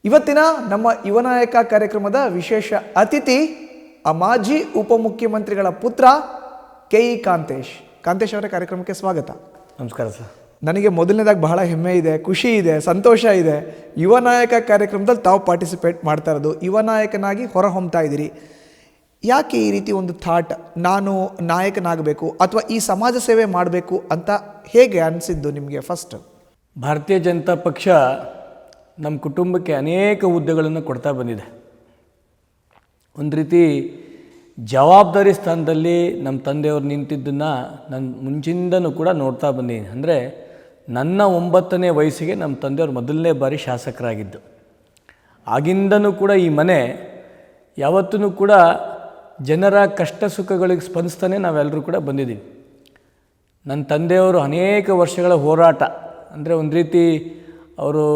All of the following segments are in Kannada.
ಇವತ್ತಿನ ನಮ್ಮ ಯುವನಾಯಕ ಕಾರ್ಯಕ್ರಮದ ವಿಶೇಷ ಅತಿಥಿ ಮಾಜಿ ಉಪಮುಖ್ಯಮಂತ್ರಿಗಳ ಪುತ್ರ ಕೆ.ಇ. ಕಾಂತೇಶ್. ಕಾಂತೇಶ್ ಅವರ ಕಾರ್ಯಕ್ರಮಕ್ಕೆ ಸ್ವಾಗತ. ನಮಸ್ಕಾರ ಸರ್. ನನಗೆ ಮೊದಲನೇದಾಗಿ ಬಹಳ ಹೆಮ್ಮೆ ಇದೆ, ಖುಷಿ ಇದೆ, ಸಂತೋಷ ಇದೆ. ಯುವನಾಯಕ ಕಾರ್ಯಕ್ರಮದಲ್ಲಿ ತಾವು ಪಾರ್ಟಿಸಿಪೇಟ್ ಮಾಡ್ತಾ ಇರೋದು, ಯುವನಾಯಕನಾಗಿ ಹೊರಹೊಮ್ತಾ ಇದ್ದೀರಿ. ಯಾಕೆ ಈ ರೀತಿ ಒಂದು ಥಾಟ್, ನಾನು ನಾಯಕನಾಗಬೇಕು ಅಥವಾ ಈ ಸಮಾಜ ಸೇವೆ ಮಾಡಬೇಕು ಅಂತ ಹೇಗೆ ಅನಿಸಿದ್ದು ನಿಮಗೆ? ಫಸ್ಟ್, ಭಾರತೀಯ ಜನತಾ ಪಕ್ಷ ನಮ್ಮ ಕುಟುಂಬಕ್ಕೆ ಅನೇಕ ಹುದ್ದೆಗಳನ್ನು ಕೊಡ್ತಾ ಬಂದಿದೆ. ಒಂದು ರೀತಿ ಜವಾಬ್ದಾರಿ ಸ್ಥಾನದಲ್ಲಿ ನಮ್ಮ ತಂದೆಯವರು ನಿಂತಿದ್ದನ್ನು ನಾನು ಮುಂಚಿಂದನೂ ಕೂಡ ನೋಡ್ತಾ ಬಂದೀನಿ. ಅಂದರೆ ನನ್ನ 9ನೇ ವಯಸ್ಸಿಗೆ ನಮ್ಮ ತಂದೆಯವರು ಮೊದಲನೇ ಬಾರಿ ಶಾಸಕರಾಗಿದ್ದು. ಆಗಿಂದನೂ ಕೂಡ ಈ ಮನೆ ಯಾವತ್ತೂ ಕೂಡ ಜನರ ಕಷ್ಟ ಸುಖಗಳಿಗೆ ಸ್ಪಂದಿಸ್ತಾನೆ ನಾವೆಲ್ಲರೂ ಕೂಡ ಬಂದಿದ್ದೀವಿ. ನನ್ನ ತಂದೆಯವರು ಅನೇಕ ವರ್ಷಗಳ ಹೋರಾಟ, ಅಂದರೆ ಒಂದು ರೀತಿ ಅವರು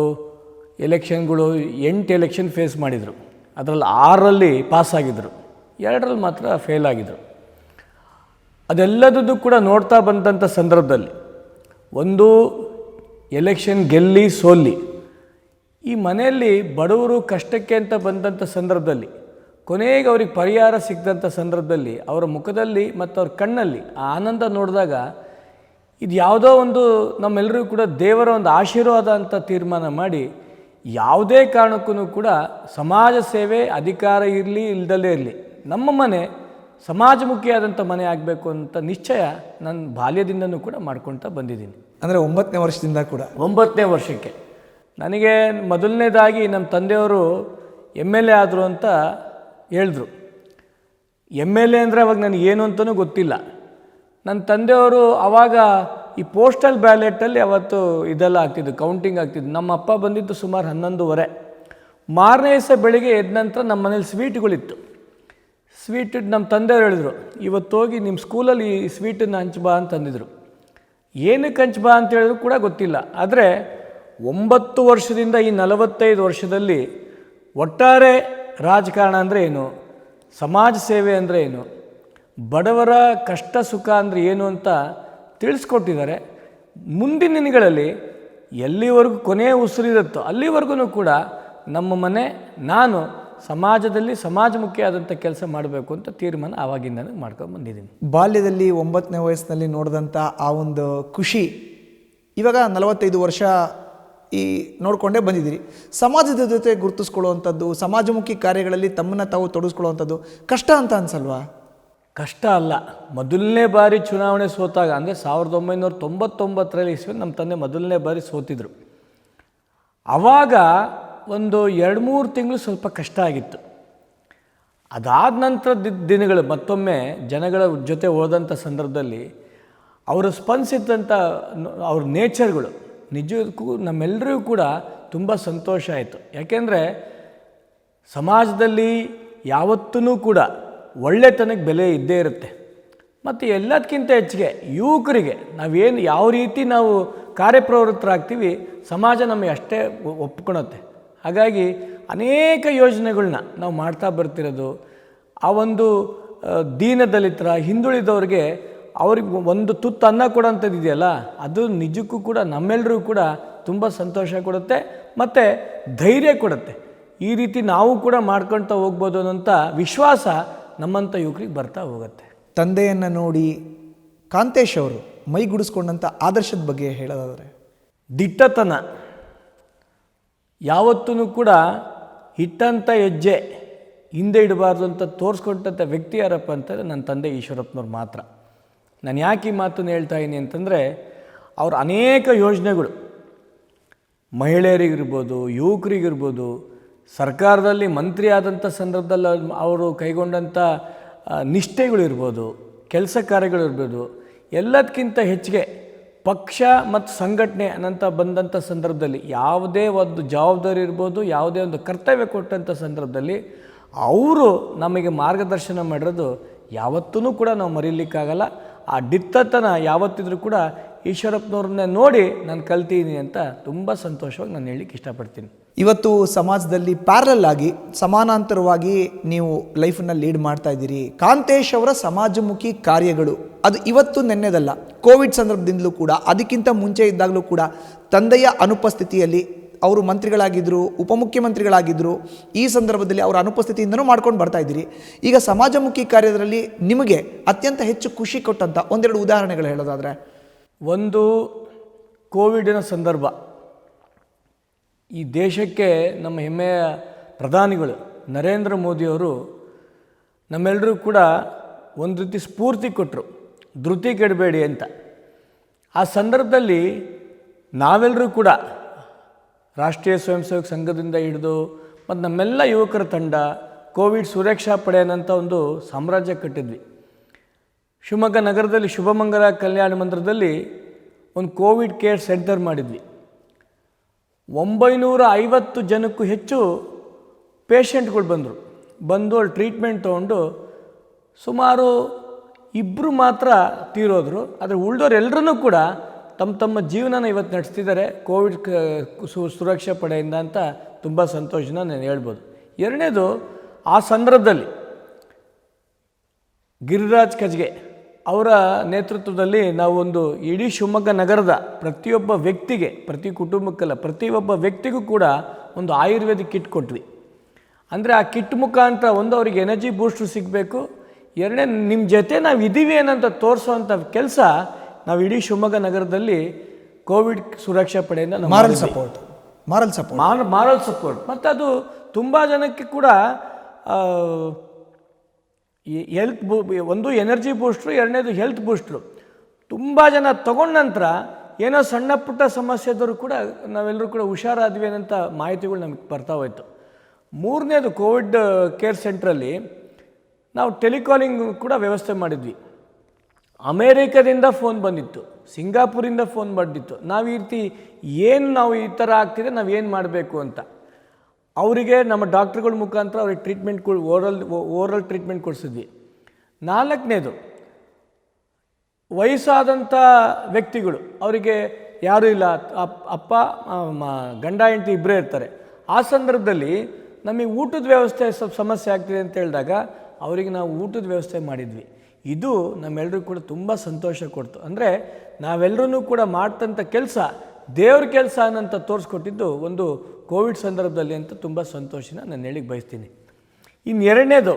ಎಲೆಕ್ಷನ್ಗಳು 8 ಎಲೆಕ್ಷನ್ ಫೇಸ್ ಮಾಡಿದರು. ಅದರಲ್ಲಿ 6ರಲ್ಲಿ ಪಾಸಾಗಿದ್ದರು, 2ರಲ್ಲಿ ಮಾತ್ರ ಫೇಲ್ ಆಗಿದ್ದರು. ಅದೆಲ್ಲದನ್ನು ಕೂಡ ನೋಡ್ತಾ ಬಂದಂಥ ಸಂದರ್ಭದಲ್ಲಿ ಒಂದು ಎಲೆಕ್ಷನ್ ಗೆಲ್ಲಿ ಸೋಲ್ಲಿ ಈ ಮನೆಯಲ್ಲಿ ಬಡವರು ಕಷ್ಟಕ್ಕೆ ಅಂತ ಬಂದಂಥ ಸಂದರ್ಭದಲ್ಲಿ ಕೊನೆಗೆ ಅವ್ರಿಗೆ ಪರಿಹಾರ ಸಿಕ್ಕಿದಂಥ ಸಂದರ್ಭದಲ್ಲಿ ಅವರ ಮುಖದಲ್ಲಿ ಮತ್ತು ಅವ್ರ ಕಣ್ಣಲ್ಲಿ ಆ ಆನಂದ ನೋಡಿದಾಗ ಇದು ಯಾವುದೋ ಒಂದು ನಮ್ಮೆಲ್ಲರಿಗೂ ಕೂಡ ದೇವರ ಒಂದು ಆಶೀರ್ವಾದ ಅಂತ ತೀರ್ಮಾನ ಮಾಡಿ ಯಾವುದೇ ಕಾರಣಕ್ಕೂ ಕೂಡ ಸಮಾಜ ಸೇವೆ, ಅಧಿಕಾರ ಇರಲಿ ಇಲ್ದಲೇ ಇರಲಿ, ನಮ್ಮ ಮನೆ ಸಮಾಜಮುಖಿಯಾದಂಥ ಮನೆ ಆಗಬೇಕು ಅಂತ ನಿಶ್ಚಯ ನನ್ನ ಬಾಲ್ಯದಿಂದನೂ ಕೂಡ ಮಾಡ್ಕೊಳ್ತಾ ಬಂದಿದ್ದೀನಿ. ಅಂದರೆ 9ನೇ ವರ್ಷದಿಂದ ಕೂಡ 9ನೇ ವರ್ಷಕ್ಕೆ ನನಗೆ ಮೊದಲನೇದಾಗಿ ನಮ್ಮ ತಂದೆಯವರು MLA ಆದರು ಅಂತ ಹೇಳಿದ್ರು. MLA ಅಂದರೆ ಅವಾಗ ನನಗೆ ಏನು ಅಂತಲೂ ಗೊತ್ತಿಲ್ಲ. ನನ್ನ ತಂದೆಯವರು ಆವಾಗ ಈ ಪೋಸ್ಟಲ್ ಬ್ಯಾಲೆಟಲ್ಲಿ ಅವತ್ತು ಇದೆಲ್ಲ ಆಗ್ತಿದ್ದು, ಕೌಂಟಿಂಗ್ ಆಗ್ತಿದ್ದು. ನಮ್ಮ ಅಪ್ಪ ಬಂದಿದ್ದು ಸುಮಾರು 11:30. ಮಾರನೇ ದಿವಸ ಬೆಳಿಗ್ಗೆ ಎದ್ದ ನಂತರ ನಮ್ಮ ಮನೇಲಿ ಸ್ವೀಟ್ಗಳಿತ್ತು. ಸ್ವೀಟ್ ನಮ್ಮ ತಂದೆಯವರು ಹೇಳಿದ್ರು, ಇವತ್ತು ಹೋಗಿ ನಿಮ್ಮ ಸ್ಕೂಲಲ್ಲಿ ಈ ಸ್ವೀಟನ್ನು ಹಂಚ್ಬಾ ಅಂತಂದಿದ್ರು. ಏನಕ್ಕೆ ಹಂಚ್ಬಾ ಅಂತ ಹೇಳಿದ್ರು ಕೂಡ ಗೊತ್ತಿಲ್ಲ. ಆದರೆ 9 ವರ್ಷದಿಂದ ಈ 45 ವರ್ಷದಲ್ಲಿ ಒಟ್ಟಾರೆ ರಾಜಕಾರಣ ಅಂದರೆ ಏನು, ಸಮಾಜ ಸೇವೆ ಅಂದರೆ ಏನು, ಬಡವರ ಕಷ್ಟ ಸುಖ ಅಂದರೆ ಏನು ಅಂತ ತಿಳಿಸ್ಕೊಟ್ಟಿದ್ದಾರೆ. ಮುಂದಿನ ದಿನಗಳಲ್ಲಿ ಎಲ್ಲಿವರೆಗೂ ಕೊನೆಯ ಉಸಿರಿರುತ್ತೋ ಅಲ್ಲಿವರೆಗೂ ಕೂಡ ನಮ್ಮ ಮನೆ, ನಾನು ಸಮಾಜದಲ್ಲಿ ಸಮಾಜಮುಖಿಯಾದಂಥ ಕೆಲಸ ಮಾಡಬೇಕು ಅಂತ ತೀರ್ಮಾನ ಆವಾಗಿಂದ ಮಾಡ್ಕೊಂಡು ಬಂದಿದ್ದೀನಿ. ಬಾಲ್ಯದಲ್ಲಿ 9ನೇ ವಯಸ್ಸಿನಲ್ಲಿ ನೋಡಿದಂಥ ಆ ಒಂದು ಖುಷಿ ಇವಾಗ 45 ವರ್ಷ ಈ ನೋಡಿಕೊಂಡೇ ಬಂದಿದ್ದೀರಿ. ಸಮಾಜದ ಜೊತೆ ಗುರುತಿಸ್ಕೊಳ್ಳುವಂಥದ್ದು, ಸಮಾಜಮುಖಿ ಕಾರ್ಯಗಳಲ್ಲಿ ತಮ್ಮನ್ನು ತಾವು ತೊಡಗಿಸ್ಕೊಳ್ಳುವಂಥದ್ದು ಕಷ್ಟ ಅಂತ ಅನ್ಸಲ್ವಾ? ಕಷ್ಟ ಅಲ್ಲ. ಮೊದಲನೇ ಬಾರಿ ಚುನಾವಣೆ ಸೋತಾಗ, ಅಂದರೆ 1999ರಲ್ಲಿ ಇಸ್ವಿ ನಮ್ಮ ತಂದೆ ಮೊದಲನೇ ಬಾರಿ ಸೋತಿದ್ರು. ಆವಾಗ ಒಂದು 2-3 ತಿಂಗಳು ಸ್ವಲ್ಪ ಕಷ್ಟ ಆಗಿತ್ತು. ಅದಾದ ನಂತರದ ದಿನಗಳು ಮತ್ತೊಮ್ಮೆ ಜನಗಳ ಜೊತೆ ಹೋದಂಥ ಸಂದರ್ಭದಲ್ಲಿ ಅವರು ಸ್ಪಂದಿಸಿದಂಥ ಅವ್ರ ನೇಚರ್ಗಳು ನಿಜಕ್ಕೂ ನಮ್ಮೆಲ್ಲರಿಗೂ ಕೂಡ ತುಂಬ ಸಂತೋಷ ಆಯಿತು. ಯಾಕೆಂದರೆ ಸಮಾಜದಲ್ಲಿ ಯಾವತ್ತೂ ಕೂಡ ಒಳ್ಳೆತನಕ್ಕೆ ಬೆಲೆ ಇದ್ದೇ ಇರುತ್ತೆ. ಮತ್ತು ಎಲ್ಲದಕ್ಕಿಂತ ಹೆಚ್ಚಿಗೆ ಯುವಕರಿಗೆ ನಾವೇನು ಯಾವ ರೀತಿ ನಾವು ಕಾರ್ಯಪ್ರವೃತ್ತರಾಗ್ತೀವಿ, ಸಮಾಜ ನಮಗೆ ಅಷ್ಟೇ ಒಪ್ಕೊಳುತ್ತೆ. ಹಾಗಾಗಿ ಅನೇಕ ಯೋಜನೆಗಳನ್ನ ನಾವು ಮಾಡ್ತಾ ಬರ್ತಿರೋದು, ಆ ಒಂದು ದೀನದಲಿತರ ಹಿಂದುಳಿದವ್ರಿಗೆ ಅವ್ರಿಗೆ ಒಂದು ತುತ್ತು ಅನ್ನ ಕೊಡೋಂಥದ್ದು ಇದೆಯಲ್ಲ, ಅದು ನಿಜಕ್ಕೂ ಕೂಡ ನಮ್ಮೆಲ್ಲರಿಗೂ ಕೂಡ ತುಂಬ ಸಂತೋಷ ಕೊಡುತ್ತೆ ಮತ್ತು ಧೈರ್ಯ ಕೊಡುತ್ತೆ. ಈ ರೀತಿ ನಾವು ಕೂಡ ಮಾಡ್ಕೊಳ್ತಾ ಹೋಗ್ಬೋದು ಅನ್ನೋಂಥ ವಿಶ್ವಾಸ ನಮ್ಮಂಥ ಯುವಕರಿಗೆ ಬರ್ತಾ ಹೋಗುತ್ತೆ. ತಂದೆಯನ್ನು ನೋಡಿ ಕಾಂತೇಶ್ ಅವರು ಮೈಗೂಡಿಸ್ಕೊಂಡಂಥ ಆದರ್ಶದ ಬಗ್ಗೆ ಹೇಳೋದಾದರೆ, ದಿಟ್ಟತನ, ಯಾವತ್ತೂ ಕೂಡ ಇಟ್ಟಂಥ ಹೆಜ್ಜೆ ಹಿಂದೆ ಇಡಬಾರ್ದು ಅಂತ ತೋರಿಸ್ಕೊಟ್ಟಂಥ ವ್ಯಕ್ತಿ ಯಾರಪ್ಪ ಅಂತಂದರೆ ನನ್ನ ತಂದೆ ಈಶ್ವರಪ್ಪನವ್ರು ಮಾತ್ರ. ನಾನು ಯಾಕೆ ಈ ಮಾತನ್ನು ಹೇಳ್ತಾ ಇದ್ದೀನಿ ಅಂತಂದರೆ, ಅವ್ರ ಅನೇಕ ಯೋಜನೆಗಳು ಮಹಿಳೆಯರಿಗಿರ್ಬೋದು, ಯುವಕರಿಗಿರ್ಬೋದು, ಸರ್ಕಾರದಲ್ಲಿ ಮಂತ್ರಿ ಆದಂಥ ಸಂದರ್ಭದಲ್ಲಿ ಅವರು ಕೈಗೊಂಡಂಥ ನಿಷ್ಠೆಗಳಿರ್ಬೋದು, ಕೆಲಸ ಕಾರ್ಯಗಳಿರ್ಬೋದು, ಎಲ್ಲದಕ್ಕಿಂತ ಹೆಚ್ಚಿಗೆ ಪಕ್ಷ ಮತ್ತು ಸಂಘಟನೆ ಅನ್ನಂಥ ಬಂದಂಥ ಸಂದರ್ಭದಲ್ಲಿ ಯಾವುದೇ ಒಂದು ಜವಾಬ್ದಾರಿ ಇರ್ಬೋದು, ಯಾವುದೇ ಒಂದು ಕರ್ತವ್ಯ ಕೊಟ್ಟಂಥ ಸಂದರ್ಭದಲ್ಲಿ ಅವರು ನಮಗೆ ಮಾರ್ಗದರ್ಶನ ಮಾಡಿರೋದು ಯಾವತ್ತೂ ಕೂಡ ನಾವು ಮರೀಲಿಕ್ಕಾಗಲ್ಲ. ಆ ದಿಟ್ಟತನ ಯಾವತ್ತಿದ್ರೂ ಕೂಡ ಈಶ್ವರಪ್ಪನವ್ರನ್ನೇ ನೋಡಿ ನಾನು ಕಲ್ತೀನಿ ಅಂತ ತುಂಬ ಸಂತೋಷವಾಗಿ ನಾನು ಹೇಳಲಿಕ್ಕೆ ಇಷ್ಟಪಡ್ತೀನಿ. ಇವತ್ತು ಸಮಾಜದಲ್ಲಿ ಪ್ಯಾರಲಲ್ ಆಗಿ ಸಮಾನಾಂತರವಾಗಿ ನೀವು ಲೈಫನ್ನು ಲೀಡ್ ಮಾಡ್ತಾ ಇದ್ದೀರಿ. ಕಾಂತೇಶ್ ಅವರ ಸಮಾಜಮುಖಿ ಕಾರ್ಯಗಳು ಅದು ಇವತ್ತು ನೆನ್ನೆದಲ್ಲ. ಕೋವಿಡ್ ಸಂದರ್ಭದಿಂದಲೂ ಕೂಡ, ಅದಕ್ಕಿಂತ ಮುಂಚೆ ಇದ್ದಾಗಲೂ ಕೂಡ ತಂದೆಯ ಅನುಪಸ್ಥಿತಿಯಲ್ಲಿ ಅವರು ಮಂತ್ರಿಗಳಾಗಿದ್ದರು, ಉಪಮುಖ್ಯಮಂತ್ರಿಗಳಾಗಿದ್ದರು. ಈ ಸಂದರ್ಭದಲ್ಲಿ ಅವರ ಅನುಪಸ್ಥಿತಿಯಿಂದನೂ ಮಾಡ್ಕೊಂಡು ಬರ್ತಾ ಇದ್ದೀರಿ. ಈಗ ಸಮಾಜಮುಖಿ ಕಾರ್ಯದಲ್ಲಿ ನಿಮಗೆ ಅತ್ಯಂತ ಹೆಚ್ಚು ಖುಷಿ ಕೊಟ್ಟಂಥ ಒಂದೆರಡು ಉದಾಹರಣೆಗಳು ಹೇಳೋದಾದರೆ? ಒಂದು, ಕೋವಿಡಿನ ಸಂದರ್ಭ. ಈ ದೇಶಕ್ಕೆ ನಮ್ಮ ಹೆಮ್ಮೆಯ ಪ್ರಧಾನಿಗಳು ನರೇಂದ್ರ ಮೋದಿಯವರು ನಮ್ಮೆಲ್ಲರೂ ಕೂಡ ಒಂದು ರೀತಿ ಸ್ಫೂರ್ತಿ ಕೊಟ್ಟರು, ಧೃತಿ ಕೆಡಬೇಡಿ ಅಂತ. ಆ ಸಂದರ್ಭದಲ್ಲಿ ನಾವೆಲ್ಲರೂ ಕೂಡ ರಾಷ್ಟ್ರೀಯ ಸ್ವಯಂ ಸೇವಕ ಸಂಘದಿಂದ ಹಿಡಿದು ಮತ್ತು ನಮ್ಮೆಲ್ಲ ಯುವಕರ ತಂಡ ಕೋವಿಡ್ ಸುರಕ್ಷಾ ಪಡೆ ಅನ್ನೋಂಥ ಒಂದು ಸಾಮ್ರಾಜ್ಯ ಕಟ್ಟಿದ್ವಿ. ಶಿವಮೊಗ್ಗ ನಗರದಲ್ಲಿ ಶುಭಮಂಗಲ ಕಲ್ಯಾಣ ಮಂದಿರದಲ್ಲಿ ಒಂದು ಕೋವಿಡ್ ಕೇರ್ ಸೆಂಟರ್ ಮಾಡಿದ್ವಿ. 950 ಜನಕ್ಕೂ ಹೆಚ್ಚು ಪೇಷಂಟ್ಗಳು ಬಂದು ಅಲ್ಲಿ ಟ್ರೀಟ್ಮೆಂಟ್ ತೊಗೊಂಡು ಸುಮಾರು 2 ಮಾತ್ರ ತೀರೋದ್ರು. ಆದರೆ ಉಳಿದವರೆಲ್ಲರೂ ಕೂಡ ತಮ್ಮ ಜೀವನನ ಇವತ್ತು ನಡೆಸ್ತಿದ್ದಾರೆ ಕೋವಿಡ್ ಸುರಕ್ಷಾ ಪಡೆಯಿಂದ ಅಂತ ತುಂಬ ಸಂತೋಷನ ನಾನು ಹೇಳ್ಬೋದು. ಎರಡನೇದು, ಆ ಸಂದರ್ಭದಲ್ಲಿ ಗಿರಿರಾಜ್ ಕಜ್ಗೆ ಅವರ ನೇತೃತ್ವದಲ್ಲಿ ನಾವು ಒಂದು ಇಡೀ ಶಿವಮೊಗ್ಗ ನಗರದ ಪ್ರತಿಯೊಬ್ಬ ವ್ಯಕ್ತಿಗೆ, ಪ್ರತಿ ಕುಟುಂಬಕ್ಕಲ್ಲ, ಪ್ರತಿಯೊಬ್ಬ ವ್ಯಕ್ತಿಗೂ ಕೂಡ ಒಂದು ಆಯುರ್ವೇದಿಕ್ ಕಿಟ್ ಕೊಟ್ವಿ. ಅಂದರೆ ಆ ಕಿಟ್ ಮುಖಾಂತರ ಒಂದು ಅವರಿಗೆ ಎನರ್ಜಿ ಬೂಸ್ಟ್ರು ಸಿಗಬೇಕು, ಎರಡನೇ ನಿಮ್ಮ ಜೊತೆ ನಾವು ಇದ್ದೀವಿ ಏನಂತ ತೋರಿಸೋವಂಥ ಕೆಲಸ ನಾವು ಇಡೀ ಶಿವಮೊಗ್ಗ ನಗರದಲ್ಲಿ ಕೋವಿಡ್ ಸುರಕ್ಷಾ ಪಡೆಯಿಂದ ಮಾರಲ್ ಸಪೋರ್ಟ್ ಮತ್ತು ಅದು ತುಂಬ ಜನಕ್ಕೆ ಕೂಡ ಒಂದು ಎನರ್ಜಿ ಬೂಸ್ಟ್ರು, ಎರಡನೇದು ಹೆಲ್ತ್ ಬೂಸ್ಟ್ರು. ತುಂಬ ಜನ ತಗೊಂಡ ನಂತರ ಏನೋ ಸಣ್ಣ ಪುಟ್ಟ ಸಮಸ್ಯೆ ಇದ್ದರೂ ಕೂಡ ನಾವೆಲ್ಲರೂ ಕೂಡ ಹುಷಾರಾದ್ವಿ ಅನ್ನೋಂಥ ಮಾಹಿತಿಗಳು ನಮಗೆ ಬರ್ತಾ ಹೋಯ್ತು. ಮೂರನೇದು, ಕೋವಿಡ್ ಕೇರ್ ಸೆಂಟ್ರಲ್ಲಿ ನಾವು ಟೆಲಿಕಾಲಿಂಗ್ ಕೂಡ ವ್ಯವಸ್ಥೆ ಮಾಡಿದ್ವಿ. ಅಮೇರಿಕದಿಂದ ಫೋನ್ ಬಂದಿತ್ತು, ಸಿಂಗಾಪುರಿಂದ ಫೋನ್ ಬಂದಿತ್ತು. ನಾವು ಈ ರೀತಿ ನಾವು ಈ ಥರ ಆಗ್ತಿದೆ, ನಾವು ಏನು ಮಾಡಬೇಕು ಅಂತ ಅವರಿಗೆ ನಮ್ಮ ಡಾಕ್ಟ್ರುಗಳ ಮುಖಾಂತರ ಅವ್ರಿಗೆ ಟ್ರೀಟ್ಮೆಂಟ್ಗಳು ಓರಲ್ ಟ್ರೀಟ್ಮೆಂಟ್ ಕೊಡಿಸಿದ್ವಿ. ನಾಲ್ಕನೇದು, ವಯಸ್ಸಾದಂಥ ವ್ಯಕ್ತಿಗಳು, ಅವರಿಗೆ ಯಾರೂ ಇಲ್ಲ, ಅಪ್ಪ ಗಂಡ ಹೆಂಡತಿ ಇಬ್ಬರೇ ಇರ್ತಾರೆ. ಆ ಸಂದರ್ಭದಲ್ಲಿ ನಮಗೆ ಊಟದ ವ್ಯವಸ್ಥೆ ಸ್ವಲ್ಪ ಸಮಸ್ಯೆ ಆಗ್ತಿದೆ ಅಂತ ಹೇಳಿದಾಗ ಅವರಿಗೆ ನಾವು ಊಟದ ವ್ಯವಸ್ಥೆ ಮಾಡಿದ್ವಿ. ಇದು ನಮ್ಮೆಲ್ಲರಿಗೂ ಕೂಡ ತುಂಬ ಸಂತೋಷ ಕೊಡ್ತು. ಅಂದರೆ ನಾವೆಲ್ಲರೂ ಕೂಡ ಮಾಡ್ತಂಥ ಕೆಲಸ ದೇವ್ರ ಕೆಲಸ ಅನ್ನಂತ ತೋರಿಸ್ಕೊಟ್ಟಿದ್ದು ಒಂದು ಕೋವಿಡ್ ಸಂದರ್ಭದಲ್ಲಿ ಅಂತ ತುಂಬ ಸಂತೋಷನ ನಾನು ಹೇಳಿಕ್ಕೆ ಬಯಸ್ತೀನಿ. ಇನ್ನು ಎರಡನೇದು,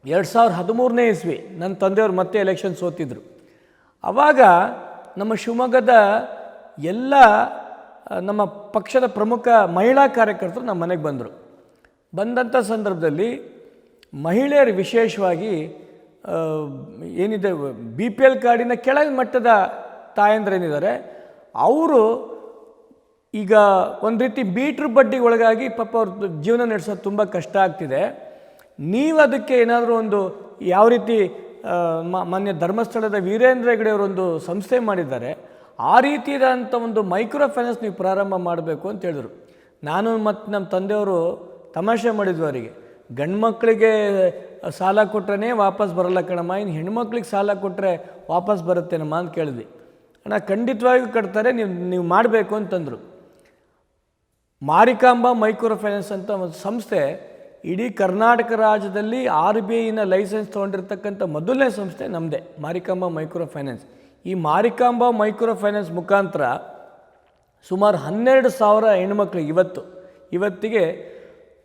2013ನೇ ಇಸ್ವಿ ನನ್ನ ತಂದೆಯವರು ಮತ್ತೆ ಎಲೆಕ್ಷನ್ ಸೋತಿದ್ರು. ಆವಾಗ ನಮ್ಮ ಶಿವಮೊಗ್ಗದ ಎಲ್ಲ ನಮ್ಮ ಪಕ್ಷದ ಪ್ರಮುಖ ಮಹಿಳಾ ಕಾರ್ಯಕರ್ತರು ನಮ್ಮ ಮನೆಗೆ ಬಂದಂಥ ಸಂದರ್ಭದಲ್ಲಿ ಮಹಿಳೆಯರು ವಿಶೇಷವಾಗಿ ಏನಿದೆ BPL ಕಾರ್ಡಿನ ಕೆಳಗೆ ಮಟ್ಟದ ತಾಯಂದ್ರೇನಿದ್ದಾರೆ ಅವರು ಈಗ ಒಂದು ರೀತಿ ಮೀಟ್ರ್ ಬಡ್ಡಿಗೆ ಒಳಗಾಗಿ ಪಾಪ ಅವ್ರ ಜೀವನ ನಡೆಸೋದು ತುಂಬ ಕಷ್ಟ ಆಗ್ತಿದೆ. ನೀವು ಅದಕ್ಕೆ ಏನಾದರೂ ಒಂದು ಯಾವ ರೀತಿ ಮಾನ್ಯ ಧರ್ಮಸ್ಥಳದ ವೀರೇಂದ್ರ ಹೆಗ್ಗಡೆ ಅವರೊಂದು ಸಂಸ್ಥೆ ಮಾಡಿದ್ದಾರೆ, ಆ ರೀತಿಯಾದಂಥ ಒಂದು ಮೈಕ್ರೋ ಫೈನಾನ್ಸ್ ನೀವು ಪ್ರಾರಂಭ ಮಾಡಬೇಕು ಅಂತ ಹೇಳಿದ್ರು. ನಾನು ಮತ್ತು ನಮ್ಮ ತಂದೆಯವರು ತಮಾಷೆ ಮಾಡಿದ್ವಿ ಅವರಿಗೆ, ಗಂಡು ಮಕ್ಕಳಿಗೆ ಸಾಲ ಕೊಟ್ರೇ ವಾಪಸ್ ಬರಲ್ಲ ಕಣಮ್ಮ, ಇನ್ನು ಹೆಣ್ಮಕ್ಳಿಗೆ ಸಾಲ ಕೊಟ್ಟರೆ ವಾಪಸ್ ಬರುತ್ತೇನಮ್ಮ ಅಂತ ಕೇಳಿದ್ವಿ. ಅಣ್ಣ ಖಂಡಿತವಾಗಿಯೂ ಕಟ್ತಾರೆ, ನೀವು ಮಾಡಬೇಕು ಅಂತಂದರು. ಮಾರಿಕಾಂಬಾ ಮೈಕ್ರೋ ಫೈನಾನ್ಸ್ ಅಂತ ಒಂದು ಸಂಸ್ಥೆ ಇಡೀ ಕರ್ನಾಟಕ ರಾಜ್ಯದಲ್ಲಿ RBIನ ಲೈಸೆನ್ಸ್ ತೊಗೊಂಡಿರ್ತಕ್ಕಂಥ ಮೊದಲನೇ ಸಂಸ್ಥೆ ನಮ್ಮದೇ, ಮಾರಿಕಾಂಬಾ ಮೈಕ್ರೋ ಫೈನಾನ್ಸ್. ಈ ಮಾರಿಕಾಂಬಾ ಮೈಕ್ರೋ ಫೈನಾನ್ಸ್ ಮುಖಾಂತರ ಸುಮಾರು 12,000 ಹೆಣ್ಮಕ್ಳಿಗೆ ಇವತ್ತಿಗೆ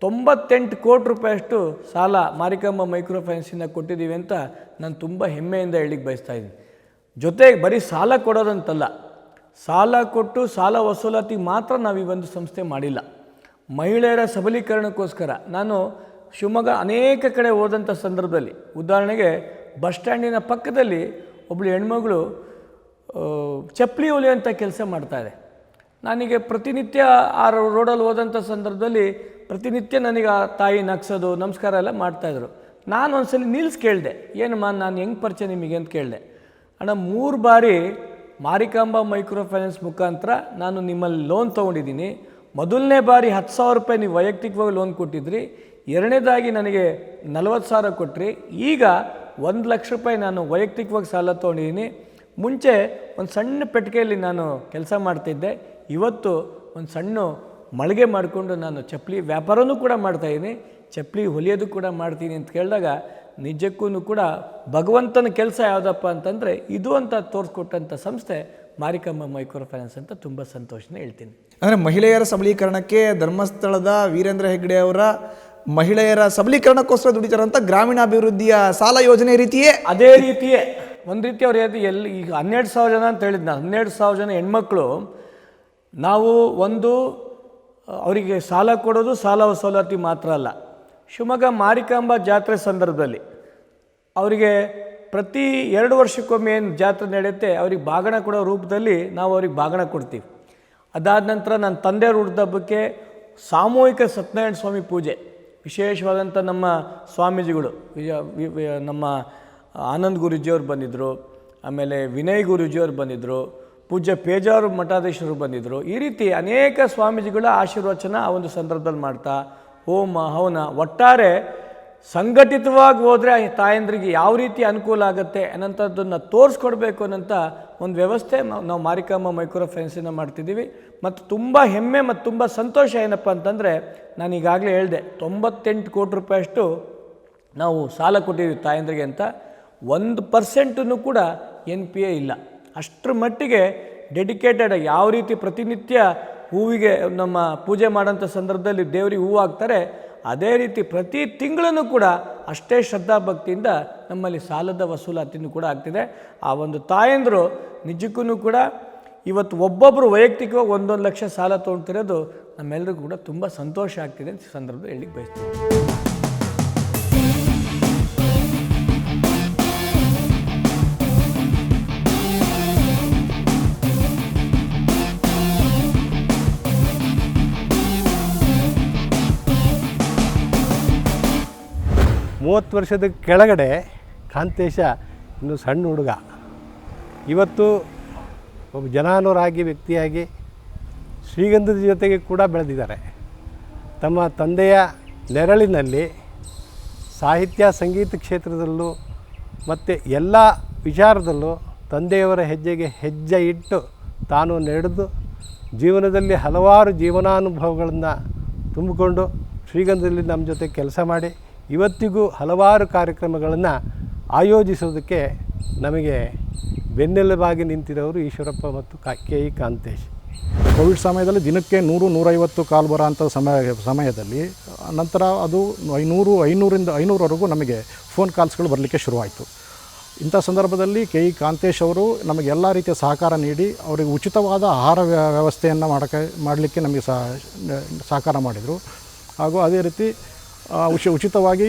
98 ಕೋಟಿ ರೂಪಾಯಿಯಷ್ಟು ಸಾಲ ಮಾರಿಕಾಂಬಾ ಮೈಕ್ರೋ ಫೈನಾನ್ಸಿಂದ ಕೊಟ್ಟಿದ್ದೀವಿ ಅಂತ ನಾನು ತುಂಬ ಹೆಮ್ಮೆಯಿಂದ ಹೇಳಿಕ್ಕೆ ಬಯಸ್ತಾ ಇದ್ದೀನಿ. ಜೊತೆಗೆ ಬರೀ ಸಾಲ ಕೊಡೋದಂತಲ್ಲ, ಸಾಲ ಕೊಟ್ಟು ಸಾಲ ವಸೂಲಾತಿಗೆ ಮಾತ್ರ ನಾವು ಈ ಒಂದು ಸಂಸ್ಥೆ ಮಾಡಿಲ್ಲ. ಮಹಿಳೆಯರ ಸಬಲೀಕರಣಕ್ಕೋಸ್ಕರ ನಾನು ಶಿವಮೊಗ್ಗ ಅನೇಕ ಕಡೆ ಹೋದಂಥ ಸಂದರ್ಭದಲ್ಲಿ, ಉದಾಹರಣೆಗೆ ಬಸ್ ಸ್ಟ್ಯಾಂಡಿನ ಪಕ್ಕದಲ್ಲಿ ಒಬ್ಬಳು ಹೆಣ್ಮಗಳು ಚಪ್ಪಲಿ ಹೊಲಿಯುವಂಥ ಕೆಲಸ ಮಾಡ್ತಾಯಿದೆ. ನನಗೆ ಪ್ರತಿನಿತ್ಯ ಆ ರೋಡಲ್ಲಿ ಹೋದಂಥ ಸಂದರ್ಭದಲ್ಲಿ ಪ್ರತಿನಿತ್ಯ ನನಗೆ ಆ ತಾಯಿ ನಗ್ಸೋದು ನಮಸ್ಕಾರ ಎಲ್ಲ ಮಾಡ್ತಾಯಿದ್ರು. ನಾನು ಒಂದ್ಸಲ ನಿಲ್ಸಿ ಕೇಳಿದೆ, ಏನಮ್ಮ ನಾನು ಹೆಂಗೆ ಪರಿಚಯ ನಿಮಗೆ ಅಂತ ಕೇಳಿದೆ. ಅಣ್ಣ 3 ಬಾರಿ ಮಾರಿಕಾಂಬಾ ಮೈಕ್ರೋ ಫೈನಾನ್ಸ್ ಮುಖಾಂತರ ನಾನು ನಿಮ್ಮಲ್ಲಿ ಲೋನ್ ತೊಗೊಂಡಿದ್ದೀನಿ. ಮೊದಲನೇ ಬಾರಿ 10,000 ರೂಪಾಯಿ ನೀವು ವೈಯಕ್ತಿಕವಾಗಿ ಲೋನ್ ಕೊಟ್ಟಿದ್ರಿ, ಎರಡನೇದಾಗಿ ನನಗೆ 40,000 ಕೊಟ್ರಿ, ಈಗ 1 ಲಕ್ಷ ರೂಪಾಯಿ ನಾನು ವೈಯಕ್ತಿಕವಾಗಿ ಸಾಲ ತೊಗೊಂಡಿದ್ದೀನಿ. ಮುಂಚೆ ಒಂದು ಸಣ್ಣ ಪೆಟ್ಟಿಗೆಯಲ್ಲಿ ನಾನು ಕೆಲಸ ಮಾಡ್ತಿದ್ದೆ, ಇವತ್ತು ಒಂದು ಸಣ್ಣ ಮಳಿಗೆ ಮಾಡಿಕೊಂಡು ನಾನು ಚಪ್ಪಲಿ ವ್ಯಾಪಾರನೂ ಕೂಡ ಮಾಡ್ತಾಯಿದ್ದೀನಿ, ಚಪ್ಪಲಿ ಹೊಲಿಯೋದು ಕೂಡ ಮಾಡ್ತೀನಿ ಅಂತ ಕೇಳಿದಾಗ ನಿಜಕ್ಕೂ ಕೂಡ ಭಗವಂತನ ಕೆಲಸ ಯಾವುದಪ್ಪ ಅಂತಂದರೆ ಇದು ಅಂತ ತೋರಿಸ್ಕೊಟ್ಟಂಥ ಸಂಸ್ಥೆ ಮಾರಿಕಮ್ಮ ಮೈಕ್ರೋ ಫೈನಾನ್ಸ್ ಅಂತ ತುಂಬ ಸಂತೋಷನ ಹೇಳ್ತೀನಿ. ಅಂದರೆ ಮಹಿಳೆಯರ ಸಬಲೀಕರಣಕ್ಕೆ ಧರ್ಮಸ್ಥಳದ ವೀರೇಂದ್ರ ಹೆಗ್ಗಡೆ ಅವರ ಮಹಿಳೆಯರ ಸಬಲೀಕರಣಕ್ಕೋಸ್ಕರ ದುಡಿತಾರಂತ ಗ್ರಾಮೀಣಾಭಿವೃದ್ಧಿಯ ಸಾಲ ಯೋಜನೆ ರೀತಿಯೇ ಅದೇ ರೀತಿಯೇ ಒಂದು ರೀತಿ ಅವ್ರು ಎಲ್ಲಿ ಈಗ 12,000 ಜನ ಅಂತ ಹೇಳಿದ್ದು ನಾನು, 12,000 ಜನ ಹೆಣ್ಮಕ್ಳು ನಾವು ಒಂದು ಅವರಿಗೆ ಸಾಲ ಕೊಡೋದು ಸಾಲ ವಸೂಲಾತಿ ಮಾತ್ರ ಅಲ್ಲ, ಶಿವಮೊಗ್ಗ ಮಾರಿಕಾಂಬಾ ಜಾತ್ರೆ ಸಂದರ್ಭದಲ್ಲಿ ಅವರಿಗೆ ಪ್ರತಿ 2 ವರ್ಷಕ್ಕೊಮ್ಮೆ ಏನು ಜಾತ್ರೆ ನಡೆಯುತ್ತೆ ಅವ್ರಿಗೆ ಬಾಗಣ ಕೊಡೋ ರೂಪದಲ್ಲಿ ನಾವು ಅವ್ರಿಗೆ ಬಾಗಣ ಕೊಡ್ತೀವಿ. ಅದಾದ ನಂತರ ನನ್ನ ತಂದೆಯವ್ರ ಹುಟ್ಟಿದಬ್ಬಕ್ಕೆ ಸಾಮೂಹಿಕ ಸತ್ಯನಾರಾಯಣ ಸ್ವಾಮಿ ಪೂಜೆ, ವಿಶೇಷವಾದಂಥ ನಮ್ಮ ಸ್ವಾಮೀಜಿಗಳು ನಮ್ಮ ಆನಂದ್ ಗುರೂಜಿಯವ್ರು ಬಂದಿದ್ದರು, ಆಮೇಲೆ ವಿನಯ್ ಗುರೂಜಿಯವ್ರು ಬಂದಿದ್ದರು, ಪೂಜ್ಯ ಪೇಜಾವರ ಮಠಾಧೀಶರು ಬಂದಿದ್ದರು. ಈ ರೀತಿ ಅನೇಕ ಸ್ವಾಮೀಜಿಗಳ ಆಶೀರ್ವಚನ ಆ ಒಂದು ಸಂದರ್ಭದಲ್ಲಿ ಮಾಡ್ತಾ ಹೋಮ ಹವನ ಒಟ್ಟಾರೆ ಸಂಘಟಿತವಾಗಿ ಹೋದರೆ ತಾಯಂದ್ರಿಗೆ ಯಾವ ರೀತಿ ಅನುಕೂಲ ಆಗುತ್ತೆ ಅನ್ನೋಂಥದ್ದನ್ನು ತೋರಿಸ್ಕೊಡ್ಬೇಕು ಅನ್ನೋಂಥ ಒಂದು ವ್ಯವಸ್ಥೆ ನಾವು ಮಾರಿಕಾಂಬಾ ಮೈಕ್ರೋ ಫೈನಾನ್ಸಿಂದ ಮಾಡ್ತಿದ್ದೀವಿ. ಮತ್ತು ತುಂಬ ಹೆಮ್ಮೆ ಮತ್ತು ತುಂಬ ಸಂತೋಷ ಏನಪ್ಪ ಅಂತಂದರೆ, ನಾನು ಈಗಾಗಲೇ ಹೇಳಿದೆ 98 ಕೋಟಿ ರೂಪಾಯಿಯಷ್ಟು ನಾವು ಸಾಲ ಕೊಟ್ಟಿದ್ದೀವಿ ತಾಯಂದ್ರಿಗೆ ಅಂತ. 1% ಕೂಡ NPA ಇಲ್ಲ. ಅಷ್ಟರ ಮಟ್ಟಿಗೆ ಡೆಡಿಕೇಟೆಡ್ ಯಾವ ರೀತಿ ಪ್ರತಿನಿತ್ಯ ಹೂವಿಗೆ ನಮ್ಮ ಪೂಜೆ ಮಾಡೋಂಥ ಸಂದರ್ಭದಲ್ಲಿ ದೇವರಿಗೆ ಹೂವು ಹಾಕ್ತಾರೆ, ಅದೇ ರೀತಿ ಪ್ರತಿ ತಿಂಗಳೂ ಕೂಡ ಅಷ್ಟೇ ಶ್ರದ್ಧಾಭಕ್ತಿಯಿಂದ ನಮ್ಮಲ್ಲಿ ಸಾಲದ ವಸೂಲಾತಿನೂ ಕೂಡ ಆಗ್ತಿದೆ. ಆ ಒಂದು ತಾಯಂದರು ನಿಜಕ್ಕೂ ಕೂಡ ಇವತ್ತು ಒಬ್ಬೊಬ್ಬರು ವೈಯಕ್ತಿಕವಾಗಿ 1 ಲಕ್ಷ ಸಾಲ ತೊಗೊಳ್ತಿರೋದು ನಮ್ಮೆಲ್ಲರಿಗೂ ಕೂಡ ತುಂಬ ಸಂತೋಷ ಆಗ್ತಿದೆ ಅಂತ ಸಂದರ್ಭದಲ್ಲಿ ಹೇಳಲಿಕ್ಕೆ ಬಯಸ್ತೀನಿ. ಮೂವತ್ತು ವರ್ಷದ ಕೆಳಗಡೆ ಕಾಂತೇಶ ಇನ್ನು ಸಣ್ಣ ಹುಡುಗ, ಇವತ್ತು ಒಬ್ಬ ಜನಾನುರಾಗಿ ವ್ಯಕ್ತಿಯಾಗಿ ಶ್ರೀಗಂಧದ ಜೊತೆಗೆ ಕೂಡ ಬೆಳೆದಿದ್ದಾರೆ. ತಮ್ಮ ತಂದೆಯ ನೆರಳಿನಲ್ಲಿ ಸಾಹಿತ್ಯ ಸಂಗೀತ ಕ್ಷೇತ್ರದಲ್ಲೂ ಮತ್ತು ಎಲ್ಲ ವಿಚಾರದಲ್ಲೂ ತಂದೆಯವರ ಹೆಜ್ಜೆಗೆ ಹೆಜ್ಜೆ ಇಟ್ಟು ತಾನು ನಡೆದು ಜೀವನದಲ್ಲಿ ಹಲವಾರು ಜೀವನಾನುಭವಗಳನ್ನು ತುಂಬಿಕೊಂಡು ಶ್ರೀಗಂಧದಲ್ಲಿ ನಮ್ಮ ಜೊತೆ ಕೆಲಸ ಮಾಡಿ ಇವತ್ತಿಗೂ ಹಲವಾರು ಕಾರ್ಯಕ್ರಮಗಳನ್ನು ಆಯೋಜಿಸೋದಕ್ಕೆ ನಮಗೆ ಬೆನ್ನೆಲುಬಾಗಿ ನಿಂತಿರೋರು ಈಶ್ವರಪ್ಪ ಮತ್ತು ಕೆ ಇ ಕಾಂತೇಶ್. ಕೋವಿಡ್ ಸಮಯದಲ್ಲಿ ದಿನಕ್ಕೆ 100-150 ಕಾಲ್ ಬರೋ ಅಂಥ ಸಮಯದಲ್ಲಿ ನಂತರ ಅದು 500-500ವರೆಗೂ ನಮಗೆ ಫೋನ್ ಕಾಲ್ಸ್ಗಳು ಬರಲಿಕ್ಕೆ ಶುರುವಾಯಿತು. ಇಂಥ ಸಂದರ್ಭದಲ್ಲಿ ಕೆ ಇ ಕಾಂತೇಶ್ ಅವರು ನಮಗೆ ಎಲ್ಲ ರೀತಿಯ ಸಹಕಾರ ನೀಡಿ ಅವರಿಗೆ ಉಚಿತವಾದ ಆಹಾರ ವ್ಯವಸ್ಥೆಯನ್ನು ಮಾಡಲಿಕ್ಕೆ ನಮಗೆ ಸಹಕಾರ ಮಾಡಿದರು. ಹಾಗೂ ಅದೇ ರೀತಿ ಉಚಿತವಾಗಿ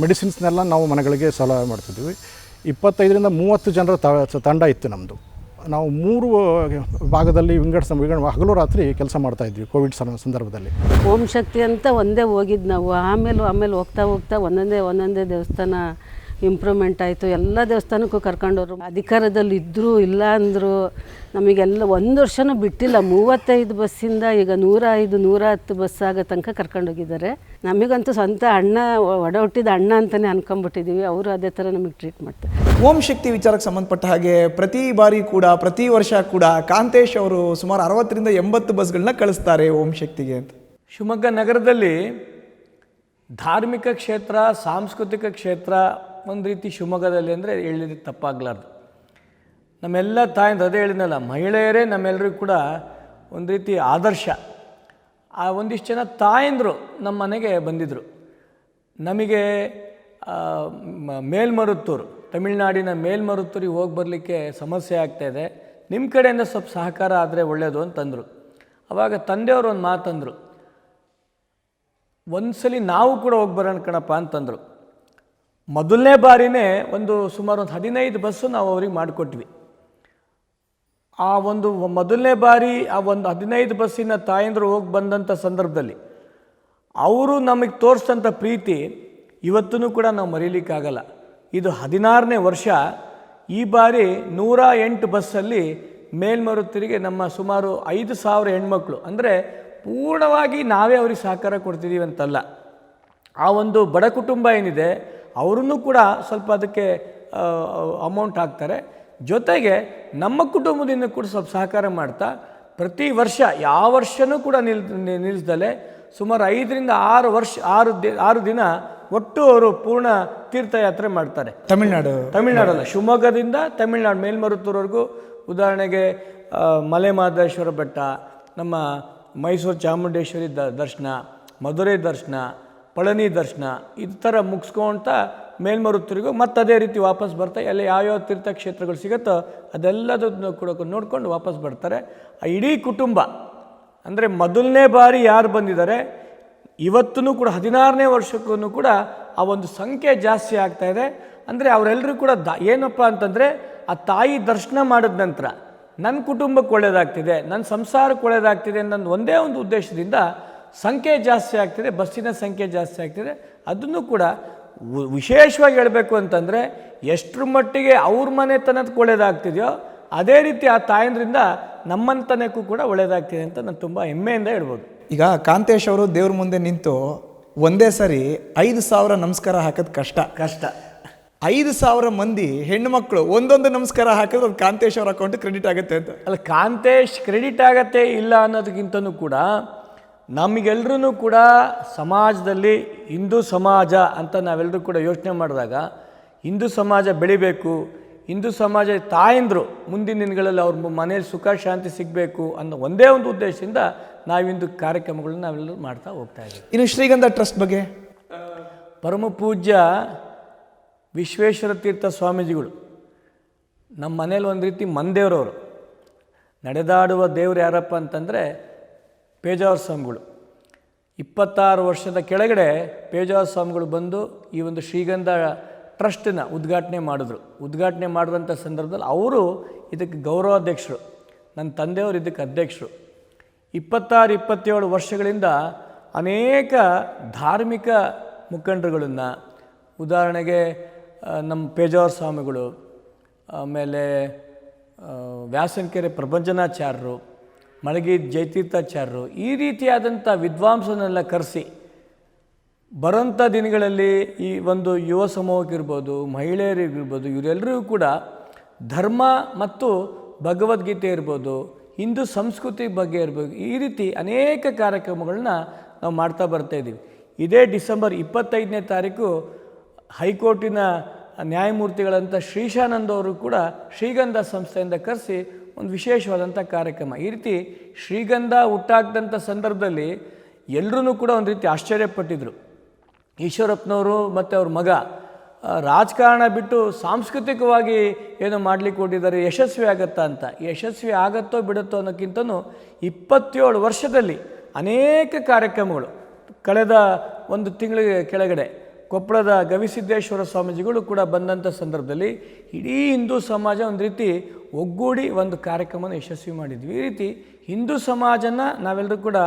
ಮೆಡಿಸಿನ್ಸ್ನೆಲ್ಲ ನಾವು ಮನೆಗಳಿಗೆ ಸಲಹೆ ಮಾಡ್ತಿದ್ವಿ. 25-30 ಜನರ ತಂಡ ಇತ್ತು ನಮ್ಮದು. ನಾವು 3 ಭಾಗದಲ್ಲಿ ಹಗಲು ರಾತ್ರಿ ಕೆಲಸ ಮಾಡ್ತಾಯಿದ್ವಿ ಕೋವಿಡ್ ಸಂದರ್ಭದಲ್ಲಿ. ಓಂ ಶಕ್ತಿ ಅಂತ ಒಂದೇ ಹೋಗಿದ್ದು ನಾವು. ಆಮೇಲೆ ಹೋಗ್ತಾ ಒಂದೊಂದೇ ದೇವಸ್ಥಾನ ಇಂಪ್ರೂವ್ಮೆಂಟ್ ಆಯಿತು. ಎಲ್ಲ ದೇವಸ್ಥಾನಕ್ಕೂ ಕರ್ಕೊಂಡವರು. ಅಧಿಕಾರದಲ್ಲಿ ಇದ್ದರೂ ಇಲ್ಲ ಅಂದರು. ನಮಗೆಲ್ಲ 1 ವರ್ಷನೂ ಬಿಟ್ಟಿಲ್ಲ. 35 ಬಸ್ಸಿಂದ ಈಗ 105-110 ಬಸ್ ಆಗೋ ತನಕ ಕರ್ಕೊಂಡೋಗಿದ್ದಾರೆ. ನಮಗಂತೂ ಸ್ವಂತ ಅಣ್ಣ, ಒಡ ಹುಟ್ಟಿದ ಅಣ್ಣ ಅಂತಲೇ ಅನ್ಕೊಂಬಿಟ್ಟಿದ್ದೀವಿ. ಅವರು ಅದೇ ಥರ ನಮಗೆ ಟ್ರೀಟ್ ಮಾಡ್ತಾರೆ. ಓಂ ಶಕ್ತಿ ವಿಚಾರಕ್ಕೆ ಸಂಬಂಧಪಟ್ಟ ಹಾಗೆ ಪ್ರತಿ ಬಾರಿ ಕೂಡ ಪ್ರತಿ ವರ್ಷ ಕೂಡ ಕಾಂತೇಶ್ ಅವರು ಸುಮಾರು 60-80 ಬಸ್ಗಳನ್ನ ಕಳಿಸ್ತಾರೆ ಓಂ ಶಕ್ತಿಗೆ ಅಂತ. ಶಿವಮೊಗ್ಗ ನಗರದಲ್ಲಿ ಧಾರ್ಮಿಕ ಕ್ಷೇತ್ರ, ಸಾಂಸ್ಕೃತಿಕ ಕ್ಷೇತ್ರ ಒಂದು ರೀತಿ ಶಿವಮೊಗ್ಗದಲ್ಲಿ ಅಂದರೆ ಹೇಳಿದ್ರೆ ತಪ್ಪಾಗಲಾರ್ದು. ನಮ್ಮೆಲ್ಲ ತಾಯಂದು ಅದೇ ಹೇಳಿದ್ನಲ್ಲ, ಮಹಿಳೆಯರೇ ನಮ್ಮೆಲ್ಲರಿಗೂ ಕೂಡ ಒಂದು ರೀತಿ ಆದರ್ಶ. ಆ ಒಂದಿಷ್ಟು ಜನ ತಾಯಂದರು ನಮ್ಮ ಮನೆಗೆ ಬಂದಿದ್ದರು. ನಮಗೆ ಮೇಲ್ಮರುತ್ತೂರು, ತಮಿಳುನಾಡಿನ ಮೇಲ್ಮರುತ್ತೂರಿಗೆ ಹೋಗಿ ಬರಲಿಕ್ಕೆ ಸಮಸ್ಯೆ ಆಗ್ತಾಯಿದೆ, ನಿಮ್ಮ ಕಡೆಯಿಂದ ಸ್ವಲ್ಪ ಸಹಕಾರ ಆದರೆ ಒಳ್ಳೆಯದು ಅಂತಂದರು. ಆವಾಗ ತಂದೆಯವರು ಒಂದು ಮಾತಂದರು, ಒಂದ್ಸಲಿ ನಾವು ಕೂಡ ಹೋಗಿ ಬರೋಣ ಕಣಪ್ಪ ಅಂತಂದರು. ಮೊದಲನೇ ಬಾರಿನೇ ಸುಮಾರು 15 ಬಸ್ಸು ನಾವು ಅವ್ರಿಗೆ ಮಾಡಿಕೊಟ್ವಿ. ಆ ಮೊದಲನೇ ಬಾರಿ ಆ 15 ಬಸ್ಸಿನ ತಾಯಂದರು ಹೋಗಿ ಬಂದಂಥ ಸಂದರ್ಭದಲ್ಲಿ ಅವರು ನಮಗೆ ತೋರಿಸಿದಂಥ ಪ್ರೀತಿ ಇವತ್ತೂ ಕೂಡ ನಾವು ಮರೀಲಿಕ್ಕಾಗಲ್ಲ. ಇದು 16ನೇ ವರ್ಷ. ಈ ಬಾರಿ 108 ಬಸ್ಸಲ್ಲಿ ಮೇಲ್ಮರುತ್ತೂರಿಗೆ ನಮ್ಮ ಸುಮಾರು 5,000 ಹೆಣ್ಮಕ್ಳು, ಅಂದರೆ ಪೂರ್ಣವಾಗಿ ನಾವೇ ಅವ್ರಿಗೆ ಸಹಕಾರ ಕೊಡ್ತಿದ್ದೀವಿ ಅಂತಲ್ಲ. ಆ ಒಂದು ಬಡ ಕುಟುಂಬ ಏನಿದೆ ಅವರೂ ಕೂಡ ಸ್ವಲ್ಪ ಅದಕ್ಕೆ ಅಮೌಂಟ್ ಹಾಕ್ತಾರೆ. ಜೊತೆಗೆ ನಮ್ಮ ಕುಟುಂಬದಿಂದ ಕೂಡ ಸ್ವಲ್ಪ ಸಹಕಾರ ಮಾಡ್ತಾ ಪ್ರತಿ ವರ್ಷ ಯಾವ ವರ್ಷವೂ ಕೂಡ ನಿಲ್ಲಿಸ್ದಲೆ ಸುಮಾರು 5ರಿಂದ 6 ವರ್ಷ 6 ದಿನ ಒಟ್ಟು ಅವರು ಪೂರ್ಣ ತೀರ್ಥಯಾತ್ರೆ ಮಾಡ್ತಾರೆ. ತಮಿಳ್ನಾಡಲ್ಲ, ಶಿವಮೊಗ್ಗದಿಂದ ತಮಿಳ್ನಾಡು ಮೇಲ್ಮರುತ್ತೂರ್ವರೆಗೂ. ಉದಾಹರಣೆಗೆ ಮಲೆ ಮಹದೇಶ್ವರ ಬೆಟ್ಟ, ನಮ್ಮ ಮೈಸೂರು ಚಾಮುಂಡೇಶ್ವರಿ ದರ್ಶನ, ಮಧುರೈ ದರ್ಶನ, ಪಳನಿ ದರ್ಶನ, ಈ ಥರ ಮುಗಿಸ್ಕೊಂತ ಮೇಲ್ಮರುತ್ತೂರಿಗೂ ಮತ್ತೆ ಅದೇ ರೀತಿ ವಾಪಸ್ ಬರ್ತಾರೆ. ಅಲ್ಲಿ ಯಾವ್ಯಾವ ತೀರ್ಥಕ್ಷೇತ್ರಗಳು ಸಿಗುತ್ತೋ ಅದೆಲ್ಲದನ್ನು ಕೂಡ ನೋಡ್ಕೊಂಡು ವಾಪಸ್ ಬರ್ತಾರೆ. ಆ ಇಡೀ ಕುಟುಂಬ ಅಂದರೆ ಮೊದಲನೇ ಬಾರಿ ಯಾರು ಬಂದಿದ್ದಾರೆ ಇವತ್ತೂ ಕೂಡ 16ನೇ ವರ್ಷಕ್ಕೂ ಕೂಡ ಆ ಒಂದು ಸಂಖ್ಯೆ ಜಾಸ್ತಿ ಆಗ್ತಾಯಿದೆ. ಅಂದರೆ ಅವರೆಲ್ಲರೂ ಕೂಡ ಏನಪ್ಪ ಅಂತಂದರೆ ಆ ತಾಯಿ ದರ್ಶನ ಮಾಡಿದ ನಂತರ ನನ್ನ ಕುಟುಂಬಕ್ಕೆ ಒಳ್ಳೆಯದಾಗ್ತಿದೆ, ನನ್ನ ಸಂಸಾರಕ್ಕೆ ಒಳ್ಳೆಯದಾಗ್ತಿದೆ ನನ್ನ ಒಂದೇ ಒಂದು ಉದ್ದೇಶದಿಂದ ಸಂಖ್ಯೆ ಜಾಸ್ತಿ ಆಗ್ತಿದೆ, ಬಸ್ಸಿನ ಸಂಖ್ಯೆ ಜಾಸ್ತಿ ಆಗ್ತಿದೆ. ಅದನ್ನು ಕೂಡ ವಿಶೇಷವಾಗಿ ಹೇಳಬೇಕು ಅಂತಂದರೆ ಎಷ್ಟರ ಮಟ್ಟಿಗೆ ಅವ್ರ ಮನೆತನಕ್ಕೆ ಒಳ್ಳೆಯದಾಗ್ತಿದೆಯೋ ಅದೇ ರೀತಿ ಆ ತಾಯಂದ್ರಿಂದ ನಮ್ಮಂತನಕ್ಕೂ ಕೂಡ ಒಳ್ಳೆಯದಾಗ್ತಿದೆ ಅಂತ ನಾನು ತುಂಬ ಹೆಮ್ಮೆಯಿಂದ ಹೇಳ್ಬೋದು. ಈಗ ಕಾಂತೇಶ್ ಅವರು ದೇವ್ರ ಮುಂದೆ ನಿಂತು ಒಂದೇ ಸರಿ 5,000 ನಮಸ್ಕಾರ ಹಾಕೋದು ಕಷ್ಟ. 5,000 ಮಂದಿ ಹೆಣ್ಣು ಮಕ್ಕಳು ಒಂದೊಂದು ನಮಸ್ಕಾರ ಹಾಕಿದ್ರೆ ಅದು ಕಾಂತೇಶ್ ಅವ್ರ ಅಕೌಂಟ್ ಕ್ರೆಡಿಟ್ ಆಗುತ್ತೆ ಅಂತ. ಅಲ್ಲ, ಕಾಂತೇಶ್ ಕ್ರೆಡಿಟ್ ಆಗತ್ತೆ ಇಲ್ಲ ಅನ್ನೋದಕ್ಕಿಂತನೂ ಕೂಡ ನಮಗೆಲ್ಲರೂ ಕೂಡ ಸಮಾಜದಲ್ಲಿ ಹಿಂದೂ ಸಮಾಜ ಅಂತ ನಾವೆಲ್ಲರೂ ಕೂಡ ಯೋಚನೆ ಮಾಡಿದಾಗ ಹಿಂದೂ ಸಮಾಜ ಬೆಳಿಬೇಕು, ಹಿಂದೂ ಸಮಾಜ ತಾಯಂದರು ಮುಂದಿನ ದಿನಗಳಲ್ಲಿ ಅವ್ರ ಮನೇಲಿ ಸುಖ ಶಾಂತಿ ಸಿಗಬೇಕು ಅನ್ನೋ ಒಂದೇ ಒಂದು ಉದ್ದೇಶದಿಂದ ನಾವಿಂದು ಕಾರ್ಯಕ್ರಮಗಳನ್ನ ನಾವೆಲ್ಲರೂ ಮಾಡ್ತಾ ಹೋಗ್ತಾ ಇದ್ದೀವಿ. ಇನ್ನು ಶ್ರೀಗಂಧ ಟ್ರಸ್ಟ್ ಬಗ್ಗೆ ಪರಮ ಪೂಜ್ಯ ವಿಶ್ವೇಶ್ವರ ತೀರ್ಥ ಸ್ವಾಮೀಜಿಗಳು ನಮ್ಮ ಮನೇಲಿ ಒಂದು ರೀತಿ ಮಂದೇವ್ರವರು. ನಡೆದಾಡುವ ದೇವ್ರು ಯಾರಪ್ಪ ಅಂತಂದರೆ ಪೇಜಾವರ ಸ್ವಾಮಿಗಳು. 26 ವರ್ಷದ ಕೆಳಗಡೆ ಪೇಜಾವರ ಸ್ವಾಮಿಗಳು ಬಂದು ಈ ಒಂದು ಶ್ರೀಗಂಧ ಟ್ರಸ್ಟನ್ನ ಉದ್ಘಾಟನೆ ಮಾಡಿದ್ರು. ಉದ್ಘಾಟನೆ ಮಾಡಿದಂಥ ಸಂದರ್ಭದಲ್ಲಿ ಅವರು ಇದಕ್ಕೆ ಗೌರವಾಧ್ಯಕ್ಷರು, ನನ್ನ ತಂದೆಯವರು ಇದಕ್ಕೆ ಅಧ್ಯಕ್ಷರು. 26-27 ವರ್ಷಗಳಿಂದ ಅನೇಕ ಧಾರ್ಮಿಕ ಮುಖಂಡರುಗಳನ್ನು, ಉದಾಹರಣೆಗೆ ನಮ್ಮ ಪೇಜಾವರ ಸ್ವಾಮಿಗಳು, ಆಮೇಲೆ ವ್ಯಾಸನಕೆರೆ ಪ್ರಭಂಜನಾಚಾರ್ಯರು, ಮಳಗಿ ಜಯತೀರ್ಥಾಚಾರ್ಯರು, ಈ ರೀತಿಯಾದಂಥ ವಿದ್ವಾಂಸನೆಲ್ಲ ಕರೆಸಿ ಬರೋಂಥ ದಿನಗಳಲ್ಲಿ ಈ ಒಂದು ಯುವ ಸಮೂಹಕ್ಕಿರ್ಬೋದು, ಮಹಿಳೆಯರಿಗಿರ್ಬೋದು, ಇವರೆಲ್ಲರಿಗೂ ಕೂಡ ಧರ್ಮ ಮತ್ತು ಭಗವದ್ಗೀತೆ ಇರ್ಬೋದು, ಹಿಂದೂ ಸಂಸ್ಕೃತಿ ಬಗ್ಗೆ ಇರ್ಬೋದು, ಈ ರೀತಿ ಅನೇಕ ಕಾರ್ಯಕ್ರಮಗಳನ್ನ ನಾವು ಮಾಡ್ತಾ ಬರ್ತಾಯಿದ್ದೀವಿ. ಇದೇ ಡಿಸೆಂಬರ್ 25ನೇ ತಾರೀಕು ಹೈಕೋರ್ಟಿನ ನ್ಯಾಯಮೂರ್ತಿಗಳಂಥ ಶ್ರೀಶಾನಂದ್ ಅವರು ಕೂಡ ಶ್ರೀಗಂಧ ಸಂಸ್ಥೆಯಿಂದ ಕರೆಸಿ ಒಂದು ವಿಶೇಷವಾದಂಥ ಕಾರ್ಯಕ್ರಮ. ಈ ರೀತಿ ಶ್ರೀಗಂಧ ಹುಟ್ಟಾಕ್ದಂಥ ಸಂದರ್ಭದಲ್ಲಿ ಎಲ್ಲರೂ ಕೂಡ ಒಂದು ರೀತಿ ಆಶ್ಚರ್ಯಪಟ್ಟಿದ್ರು. ಈಶ್ವರಪ್ಪನವರು ಮತ್ತು ಅವ್ರ ಮಗ ರಾಜಕಾರಣ ಬಿಟ್ಟು ಸಾಂಸ್ಕೃತಿಕವಾಗಿ ಏನೋ ಮಾಡಲಿಕ್ಕೆ ಕೊಟ್ಟಿದ್ದಾರೆ, ಯಶಸ್ವಿ ಆಗುತ್ತಾ ಅಂತ. ಯಶಸ್ವಿ ಆಗುತ್ತೋ ಬಿಡುತ್ತೋ ಅನ್ನೋಕ್ಕಿಂತನೂ 27 ವರ್ಷದಲ್ಲಿ ಅನೇಕ ಕಾರ್ಯಕ್ರಮಗಳು. ಕಳೆದ ಒಂದು ತಿಂಗಳಿಗೆ ಕೆಳಗಡೆ ಕೊಪ್ಪಳದ ಗವಿಸಿದ್ದೇಶ್ವರ ಸ್ವಾಮೀಜಿಗಳು ಕೂಡ ಬಂದಂಥ ಸಂದರ್ಭದಲ್ಲಿ ಇಡೀ ಹಿಂದೂ ಸಮಾಜ ಒಂದು ರೀತಿ ಒಗ್ಗೂಡಿ ಒಂದು ಕಾರ್ಯಕ್ರಮನ ಯಶಸ್ವಿ ಮಾಡಿದ್ವಿ. ಈ ರೀತಿ ಹಿಂದೂ ಸಮಾಜನ ನಾವೆಲ್ಲರೂ ಕೂಡ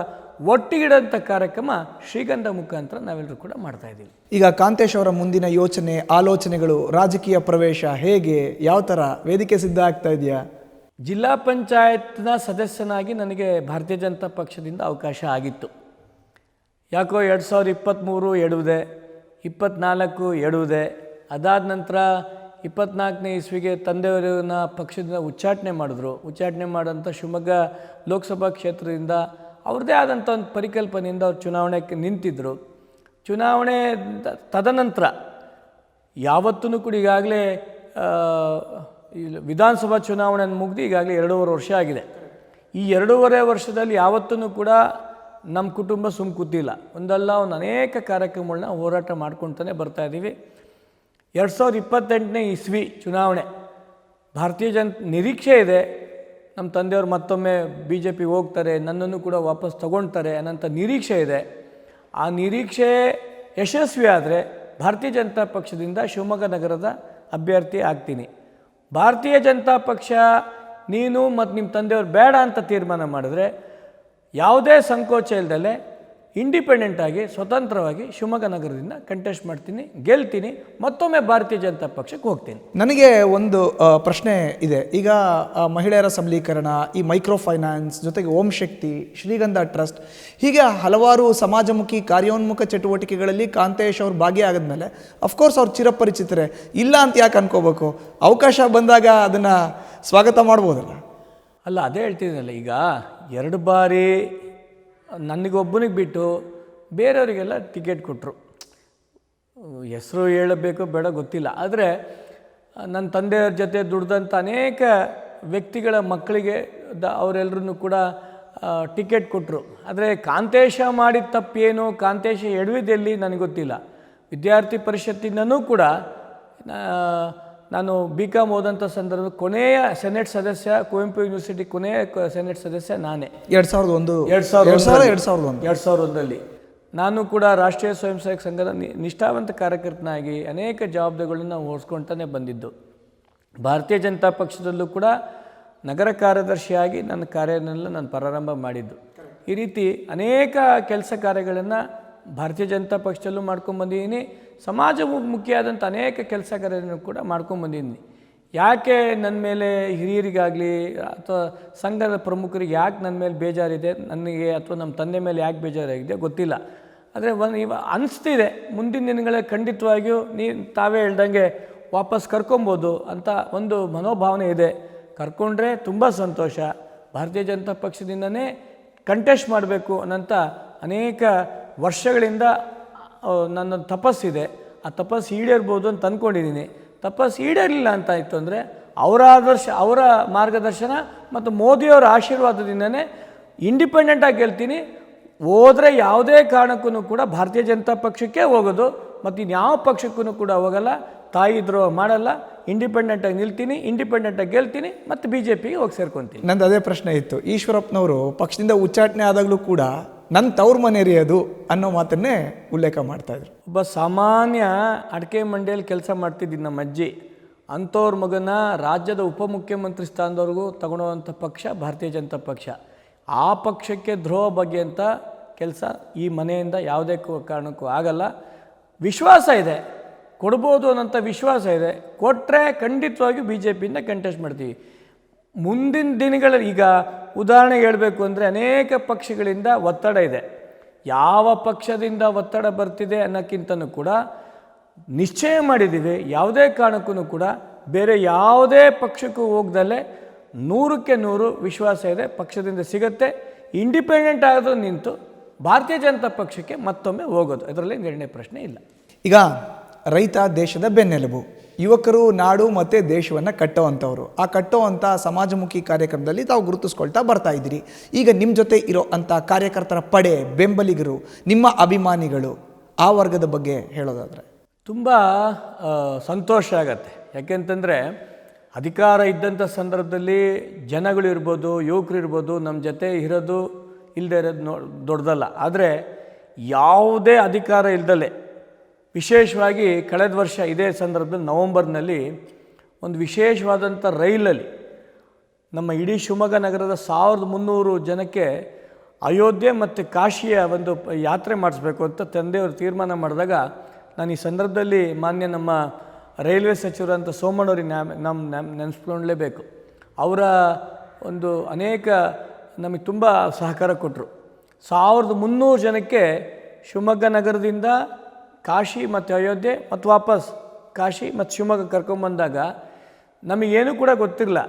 ಒಟ್ಟಿಗಿಡಂಥ ಕಾರ್ಯಕ್ರಮ ಶ್ರೀಗಂಧ ಮುಖಾಂತರ ನಾವೆಲ್ಲರೂ ಕೂಡ ಮಾಡ್ತಾಯಿದ್ದೀವಿ. ಈಗ ಕಾಂತೇಶ್ ಅವರ ಮುಂದಿನ ಯೋಚನೆ, ಆಲೋಚನೆಗಳು, ರಾಜಕೀಯ ಪ್ರವೇಶ ಹೇಗೆ, ಯಾವ ಥರ ವೇದಿಕೆ ಸಿದ್ಧ ಆಗ್ತಾ ಇದೆಯಾ? ಜಿಲ್ಲಾ ಪಂಚಾಯತ್ನ ಸದಸ್ಯನಾಗಿ ನನಗೆ ಭಾರತೀಯ ಜನತಾ ಪಕ್ಷದಿಂದ ಅವಕಾಶ ಆಗಿತ್ತು. ಯಾಕೋ 2023 ಎಡುವುದೆ, 24 ಎಡುವುದೆ. ಅದಾದ ನಂತರ 24ನೇ ಇಸ್ವಿಗೆ ತಂದೆಯವರನ್ನ ಪಕ್ಷದಿಂದ ಉಚ್ಚಾಟನೆ ಮಾಡಿದ್ರು. ಉಚ್ಚಾಟನೆ ಮಾಡೋಂಥ ಶಿವಮೊಗ್ಗ ಲೋಕಸಭಾ ಕ್ಷೇತ್ರದಿಂದ ಅವ್ರದ್ದೇ ಆದಂಥ ಒಂದು ಪರಿಕಲ್ಪನೆಯಿಂದ ಅವ್ರು ಚುನಾವಣೆಗೆ ನಿಂತಿದ್ದರು. ಚುನಾವಣೆ ತದನಂತರ ಯಾವತ್ತೂ ಕೂಡ ಈಗಾಗಲೇ ವಿಧಾನಸಭಾ ಚುನಾವಣೆ ಮುಗಿದು ಈಗಾಗಲೇ 2.5 ವರ್ಷ ಆಗಿದೆ. ಈ 2.5 ವರ್ಷದಲ್ಲಿ ಯಾವತ್ತೂ ಕೂಡ ನಮ್ಮ ಕುಟುಂಬ ಸುಮ್ಮ ಕೂತಿಲ್ಲ. ಒಂದಲ್ಲ ಒಂದು ಅನೇಕ ಕಾರ್ಯಕ್ರಮಗಳನ್ನ ಹೋರಾಟ ಮಾಡ್ಕೊಳ್ತಾನೆ ಬರ್ತಾಯಿದ್ದೀವಿ. 2028ನೇ ಇಸ್ವಿ ಚುನಾವಣೆ ಭಾರತೀಯ ನಿರೀಕ್ಷೆ ಇದೆ. ನಮ್ಮ ತಂದೆಯವರು ಮತ್ತೊಮ್ಮೆ BJP ಹೋಗ್ತಾರೆ, ನನ್ನನ್ನು ಕೂಡ ವಾಪಸ್ ತಗೊಳ್ತಾರೆ ಅನ್ನೋಂಥ ನಿರೀಕ್ಷೆ ಇದೆ. ಆ ನಿರೀಕ್ಷೆ ಯಶಸ್ವಿ ಆದರೆ ಭಾರತೀಯ ಜನತಾ ಪಕ್ಷದಿಂದ ಶಿವಮೊಗ್ಗ ನಗರದ ಅಭ್ಯರ್ಥಿ ಆಗ್ತೀನಿ. ಭಾರತೀಯ ಜನತಾ ಪಕ್ಷ ನೀನು ಮತ್ತು ನಿಮ್ಮ ತಂದೆಯವರು ಬೇಡ ಅಂತ ತೀರ್ಮಾನ ಮಾಡಿದ್ರೆ ಯಾವುದೇ ಸಂಕೋಚ ಇಲ್ಲದಲ್ಲೇ ಇಂಡಿಪೆಂಡೆಂಟಾಗಿ ಸ್ವತಂತ್ರವಾಗಿ ಶಿವಮೊಗ್ಗ ನಗರದಿಂದ ಕಂಟೆಸ್ಟ್ ಮಾಡ್ತೀನಿ, ಗೆಲ್ತೀನಿ, ಮತ್ತೊಮ್ಮೆ ಭಾರತೀಯ ಜನತಾ ಪಕ್ಷಕ್ಕೆ ಹೋಗ್ತೀನಿ. ನನಗೆ ಒಂದು ಪ್ರಶ್ನೆ ಇದೆ. ಈಗ ಮಹಿಳೆಯರ ಸಬಲೀಕರಣ, ಈ ಮೈಕ್ರೋ ಫೈನಾನ್ಸ್ ಜೊತೆಗೆ ಓಂ ಶಕ್ತಿ, ಶ್ರೀಗಂಧ ಟ್ರಸ್ಟ್, ಹೀಗೆ ಹಲವಾರು ಸಮಾಜಮುಖಿ ಕಾರ್ಯೋನ್ಮುಖ ಚಟುವಟಿಕೆಗಳಲ್ಲಿ ಕಾಂತೇಶ್ ಅವ್ರು ಭಾಗಿಯಾಗದ್ಮೇಲೆ ಅಫ್ಕೋರ್ಸ್ ಅವ್ರು ಚಿರಪರಿಚಿತರೆ. ಇಲ್ಲ ಅಂತ ಯಾಕೆ ಅನ್ಕೋಬೇಕು? ಅವಕಾಶ ಬಂದಾಗ ಅದನ್ನು ಸ್ವಾಗತ ಮಾಡ್ಬೋದಲ್ಲ? ಅಲ್ಲ, ಅದೇ ಹೇಳ್ತಿದ್ದೀನಲ್ಲ, ಈಗ 2 ಬಾರಿ ನನಗೊಬ್ಬನಿಗೆ ಬಿಟ್ಟು ಬೇರೆಯವರಿಗೆಲ್ಲ ಟಿಕೆಟ್ ಕೊಟ್ಟರು. ಹೆಸರು ಹೇಳಬೇಕು ಬೇಡ ಗೊತ್ತಿಲ್ಲ. ಆದರೆ ನನ್ನ ತಂದೆಯವ್ರ ಜೊತೆ ದುಡ್ದಂಥ ಅನೇಕ ವ್ಯಕ್ತಿಗಳ ಮಕ್ಕಳಿಗೆ ಅವರೆಲ್ಲರೂ ಕೂಡ ಟಿಕೆಟ್ ಕೊಟ್ಟರು. ಆದರೆ ಕಾಂತೇಶ ಮಾಡಿದ ತಪ್ಪೇನು, ಕಾಂತೇಶ ಎಡವಿದೆಲ್ಲಿ ನನಗೆ ಗೊತ್ತಿಲ್ಲ. ವಿದ್ಯಾರ್ಥಿ ಪರಿಷತ್ತಿನೂ ಕೂಡ ನಾನು BCom ಓದಂಥ ಸಂದರ್ಭ ಕೊನೆಯ ಸೆನೆಟ್ ಸದಸ್ಯ, ಕುವೆಂಪು ಯೂನಿವರ್ಸಿಟಿ ಕೊನೆಯ ಸೆನೆಟ್ ಸದಸ್ಯ ನಾನೇ. 2001 ನಾನು ಕೂಡ ರಾಷ್ಟ್ರೀಯ ಸ್ವಯಂ ಸೇವಕ ಸಂಘದ ನಿಷ್ಠಾವಂತ ಕಾರ್ಯಕರ್ತನಾಗಿ ಅನೇಕ ಜವಾಬ್ದಾರಿಗಳನ್ನು ಹೊರಿಸ್ಕೊಳ್ತಾನೆ ಬಂದಿದ್ದು. ಭಾರತೀಯ ಜನತಾ ಪಕ್ಷದಲ್ಲೂ ಕೂಡ ನಗರ ಕಾರ್ಯದರ್ಶಿಯಾಗಿ ನನ್ನ ಕಾರ್ಯನೆಲ್ಲ ನಾನು ಪ್ರಾರಂಭ ಮಾಡಿದ್ದು. ಈ ರೀತಿ ಅನೇಕ ಕೆಲಸ ಕಾರ್ಯಗಳನ್ನು ಭಾರತೀಯ ಜನತಾ ಪಕ್ಷದಲ್ಲೂ ಮಾಡ್ಕೊಂಬಂದಿದ್ದೀನಿ. ಸಮಾಜಮುಖಿಯಾದಂಥ ಅನೇಕ ಕೆಲಸ ಕಾರ್ಯಗಳನ್ನು ಕೂಡ ಮಾಡ್ಕೊಂಬಂದಿದ್ದೀನಿ. ಯಾಕೆ ನನ್ನ ಮೇಲೆ ಹಿರಿಯರಿಗಾಗಲಿ ಅಥವಾ ಸಂಘದ ಪ್ರಮುಖರಿಗೆ ಯಾಕೆ ನನ್ನ ಮೇಲೆ ಬೇಜಾರಿದೆ ನನಗೆ, ಅಥವಾ ನಮ್ಮ ತಂದೆ ಮೇಲೆ ಯಾಕೆ ಬೇಜಾರಾಗಿದೆ ಗೊತ್ತಿಲ್ಲ. ಆದರೆ ಅನಿಸ್ತಿದೆ ಮುಂದಿನ ದಿನಗಳಲ್ಲಿ ಖಂಡಿತವಾಗಿಯೂ ತಾವೇ ಹೇಳ್ದಂಗೆ ವಾಪಸ್ ಕರ್ಕೊಬೋದು ಅಂತ ಒಂದು ಮನೋಭಾವನೆ ಇದೆ. ಕರ್ಕೊಂಡ್ರೆ ತುಂಬ ಸಂತೋಷ. ಭಾರತೀಯ ಜನತಾ ಪಕ್ಷದಿಂದನೇ ಕಂಟೆಸ್ಟ್ ಮಾಡಬೇಕು ಅನ್ನೋಂಥ ಅನೇಕ ವರ್ಷಗಳಿಂದ ನನ್ನ ತಪಸ್ಸಿದೆ. ಆ ತಪಸ್ಸು ಈಡೇರ್ಬೋದು ಅಂತ ಅಂದ್ಕೊಂಡಿದ್ದೀನಿ. ತಪಸ್ಸು ಈಡೇರಲಿಲ್ಲ ಅಂತ ಆಯಿತು ಅಂದರೆ ಅವರ ಮಾರ್ಗದರ್ಶನ ಮತ್ತು ಮೋದಿಯವರ ಆಶೀರ್ವಾದದಿಂದನೇ ಇಂಡಿಪೆಂಡೆಂಟಾಗಿ ಗೆಲ್ತೀನಿ. ಹೋದರೆ ಯಾವುದೇ ಕಾರಣಕ್ಕೂ ಕೂಡ ಭಾರತೀಯ ಜನತಾ ಪಕ್ಷಕ್ಕೆ ಹೋಗೋದು, ಮತ್ತು ಇನ್ಯಾವ ಪಕ್ಷಕ್ಕೂ ಕೂಡ ಹೋಗಲ್ಲ, ತಾಯಿ ದ್ರೋಹ ಮಾಡಲ್ಲ, ಇಂಡಿಪೆಂಡೆಂಟಾಗಿ ನಿಲ್ತೀನಿ, ಇಂಡಿಪೆಂಡೆಂಟಾಗಿ ಗೆಲ್ತೀನಿ, ಮತ್ತು BJPಗೆ ಹೋಗಿ ಸೇರ್ಕೊತೀನಿ. ನಂದು ಅದೇ ಪ್ರಶ್ನೆ ಇತ್ತು. ಈಶ್ವರಪ್ಪನವರು ಪಕ್ಷದಿಂದ ಉಚ್ಚಾಟನೆ ಆದಾಗಲೂ ಕೂಡ ನನ್ನ ತವ್ರ ಮನೆ ಅದು ಅನ್ನೋ ಮಾತನ್ನೇ ಉಲ್ಲೇಖ ಮಾಡ್ತಾಯಿದ್ರು. ಒಬ್ಬ ಸಾಮಾನ್ಯ ಅಡಿಕೆ ಮಂಡಿಯಲ್ಲಿ ಕೆಲಸ ಮಾಡ್ತಿದ್ದೀನಿ ನಮ್ಮ ಅಜ್ಜಿ. ಅಂಥವ್ರ ಮಗನ ರಾಜ್ಯದ ಉಪಮುಖ್ಯಮಂತ್ರಿ ಸ್ಥಾನದವರೆಗೂ ತಗೊಳ್ಳೋವಂಥ ಪಕ್ಷ ಭಾರತೀಯ ಜನತಾ ಪಕ್ಷ. ಆ ಪಕ್ಷಕ್ಕೆ ದ್ರೋಹ ಬಗ್ಗೆ ಅಂತ ಕೆಲಸ ಈ ಮನೆಯಿಂದ ಯಾವುದೇ ಕಾರಣಕ್ಕೂ ಆಗಲ್ಲ. ವಿಶ್ವಾಸ ಇದೆ, ಕೊಡ್ಬೋದು ಅನ್ನೋಂಥ ವಿಶ್ವಾಸ ಇದೆ. ಕೊಟ್ಟರೆ ಖಂಡಿತವಾಗಿಯೂ BJPಯಿಂದ ಕಂಟೆಸ್ಟ್ ಮಾಡ್ತೀವಿ. ಮುಂದಿನ ದಿನಗಳಲ್ಲಿ ಈಗ ಉದಾಹರಣೆಗೆ ಹೇಳಬೇಕು ಅಂದರೆ ಅನೇಕ ಪಕ್ಷಗಳಿಂದ ಒತ್ತಡ ಇದೆ. ಯಾವ ಪಕ್ಷದಿಂದ ಒತ್ತಡ ಬರ್ತಿದೆ ಅನ್ನೋಕ್ಕಿಂತನೂ ಕೂಡ ನಿಶ್ಚಯ ಮಾಡಿದ್ದೀವಿ, ಯಾವುದೇ ಕಾರಣಕ್ಕೂ ಕೂಡ ಬೇರೆ ಯಾವುದೇ ಪಕ್ಷಕ್ಕೂ ಹೋಗ್ದಲ್ಲೇ 100ಕ್ಕೆ 100 ವಿಶ್ವಾಸ ಇದೆ, ಪಕ್ಷದಿಂದ ಸಿಗುತ್ತೆ. ಇಂಡಿಪೆಂಡೆಂಟ್ ಆಗೋದು ನಿಂತು ಭಾರತೀಯ ಜನತಾ ಪಕ್ಷಕ್ಕೆ ಮತ್ತೊಮ್ಮೆ ಹೋಗೋದು, ಇದರಲ್ಲಿ ನಿರ್ಣಯ ಪ್ರಶ್ನೆ ಇಲ್ಲ. ಈಗ ರೈತ ದೇಶದ ಬೆನ್ನೆಲುಬು, ಯುವಕರು ನಾಡು ಮತ್ತು ದೇಶವನ್ನು ಕಟ್ಟುವಂಥವ್ರು. ಆ ಕಟ್ಟುವಂಥ ಸಮಾಜಮುಖಿ ಕಾರ್ಯಕ್ರಮದಲ್ಲಿ ತಾವು ಗುರುತಿಸ್ಕೊಳ್ತಾ ಬರ್ತಾ ಇದ್ದೀರಿ. ಈಗ ನಿಮ್ಮ ಜೊತೆ ಇರೋ ಅಂಥ ಕಾರ್ಯಕರ್ತರ ಪಡೆ, ಬೆಂಬಲಿಗರು, ನಿಮ್ಮ ಅಭಿಮಾನಿಗಳು, ಆ ವರ್ಗದ ಬಗ್ಗೆ ಹೇಳೋದಾದರೆ ತುಂಬ ಸಂತೋಷ ಆಗತ್ತೆ. ಯಾಕೆಂತಂದರೆ ಅಧಿಕಾರ ಇದ್ದಂಥ ಸಂದರ್ಭದಲ್ಲಿ ಜನಗಳು ಇರ್ಬೋದು, ಯುವಕರು ಇರ್ಬೋದು, ನಮ್ಮ ಜೊತೆ ಇರೋದು ಇಲ್ಲದೆ ಇರೋದು ದೊಡ್ಡದಲ್ಲ. ಆದರೆ ಯಾವುದೇ ಅಧಿಕಾರ ಇಲ್ದಲೆ, ವಿಶೇಷವಾಗಿ ಕಳೆದ ವರ್ಷ ಇದೇ ಸಂದರ್ಭದಲ್ಲಿ ನವಂಬರ್ನಲ್ಲಿ ಒಂದು ವಿಶೇಷವಾದಂಥ ರೈಲಲ್ಲಿ ನಮ್ಮ ಇಡೀ ಶಿವಮೊಗ್ಗ ನಗರದ 1300 ಜನಕ್ಕೆ ಅಯೋಧ್ಯೆ ಮತ್ತು ಕಾಶಿಯ ಒಂದು ಯಾತ್ರೆ ಮಾಡಿಸ್ಬೇಕು ಅಂತ ತಂದೆಯವರು ತೀರ್ಮಾನ ಮಾಡಿದಾಗ ನಾನು ಈ ಸಂದರ್ಭದಲ್ಲಿ ಮಾನ್ಯ ನಮ್ಮ ರೈಲ್ವೆ ಸಚಿವರಂಥ ಸೋಮಣ್ಣವ್ರಿಗೆ ನೆನೆಸ್ಕೊಳ್ಳಲೇಬೇಕು. ಅವರ ಒಂದು ಅನೇಕ ನಮಗೆ ತುಂಬ ಸಹಕಾರ ಕೊಟ್ಟರು. 1300 ಜನಕ್ಕೆ ಶಿವಮೊಗ್ಗ ನಗರದಿಂದ ಕಾಶಿ ಮತ್ತು ಅಯೋಧ್ಯೆ ಮತ್ತು ವಾಪಸ್ ಕಾಶಿ ಮತ್ತು ಶಿವಮೊಗ್ಗ ಕರ್ಕೊಂಬಂದಾಗ ನಮಗೇನೂ ಕೂಡ ಗೊತ್ತಿರಲಿಲ್ಲ.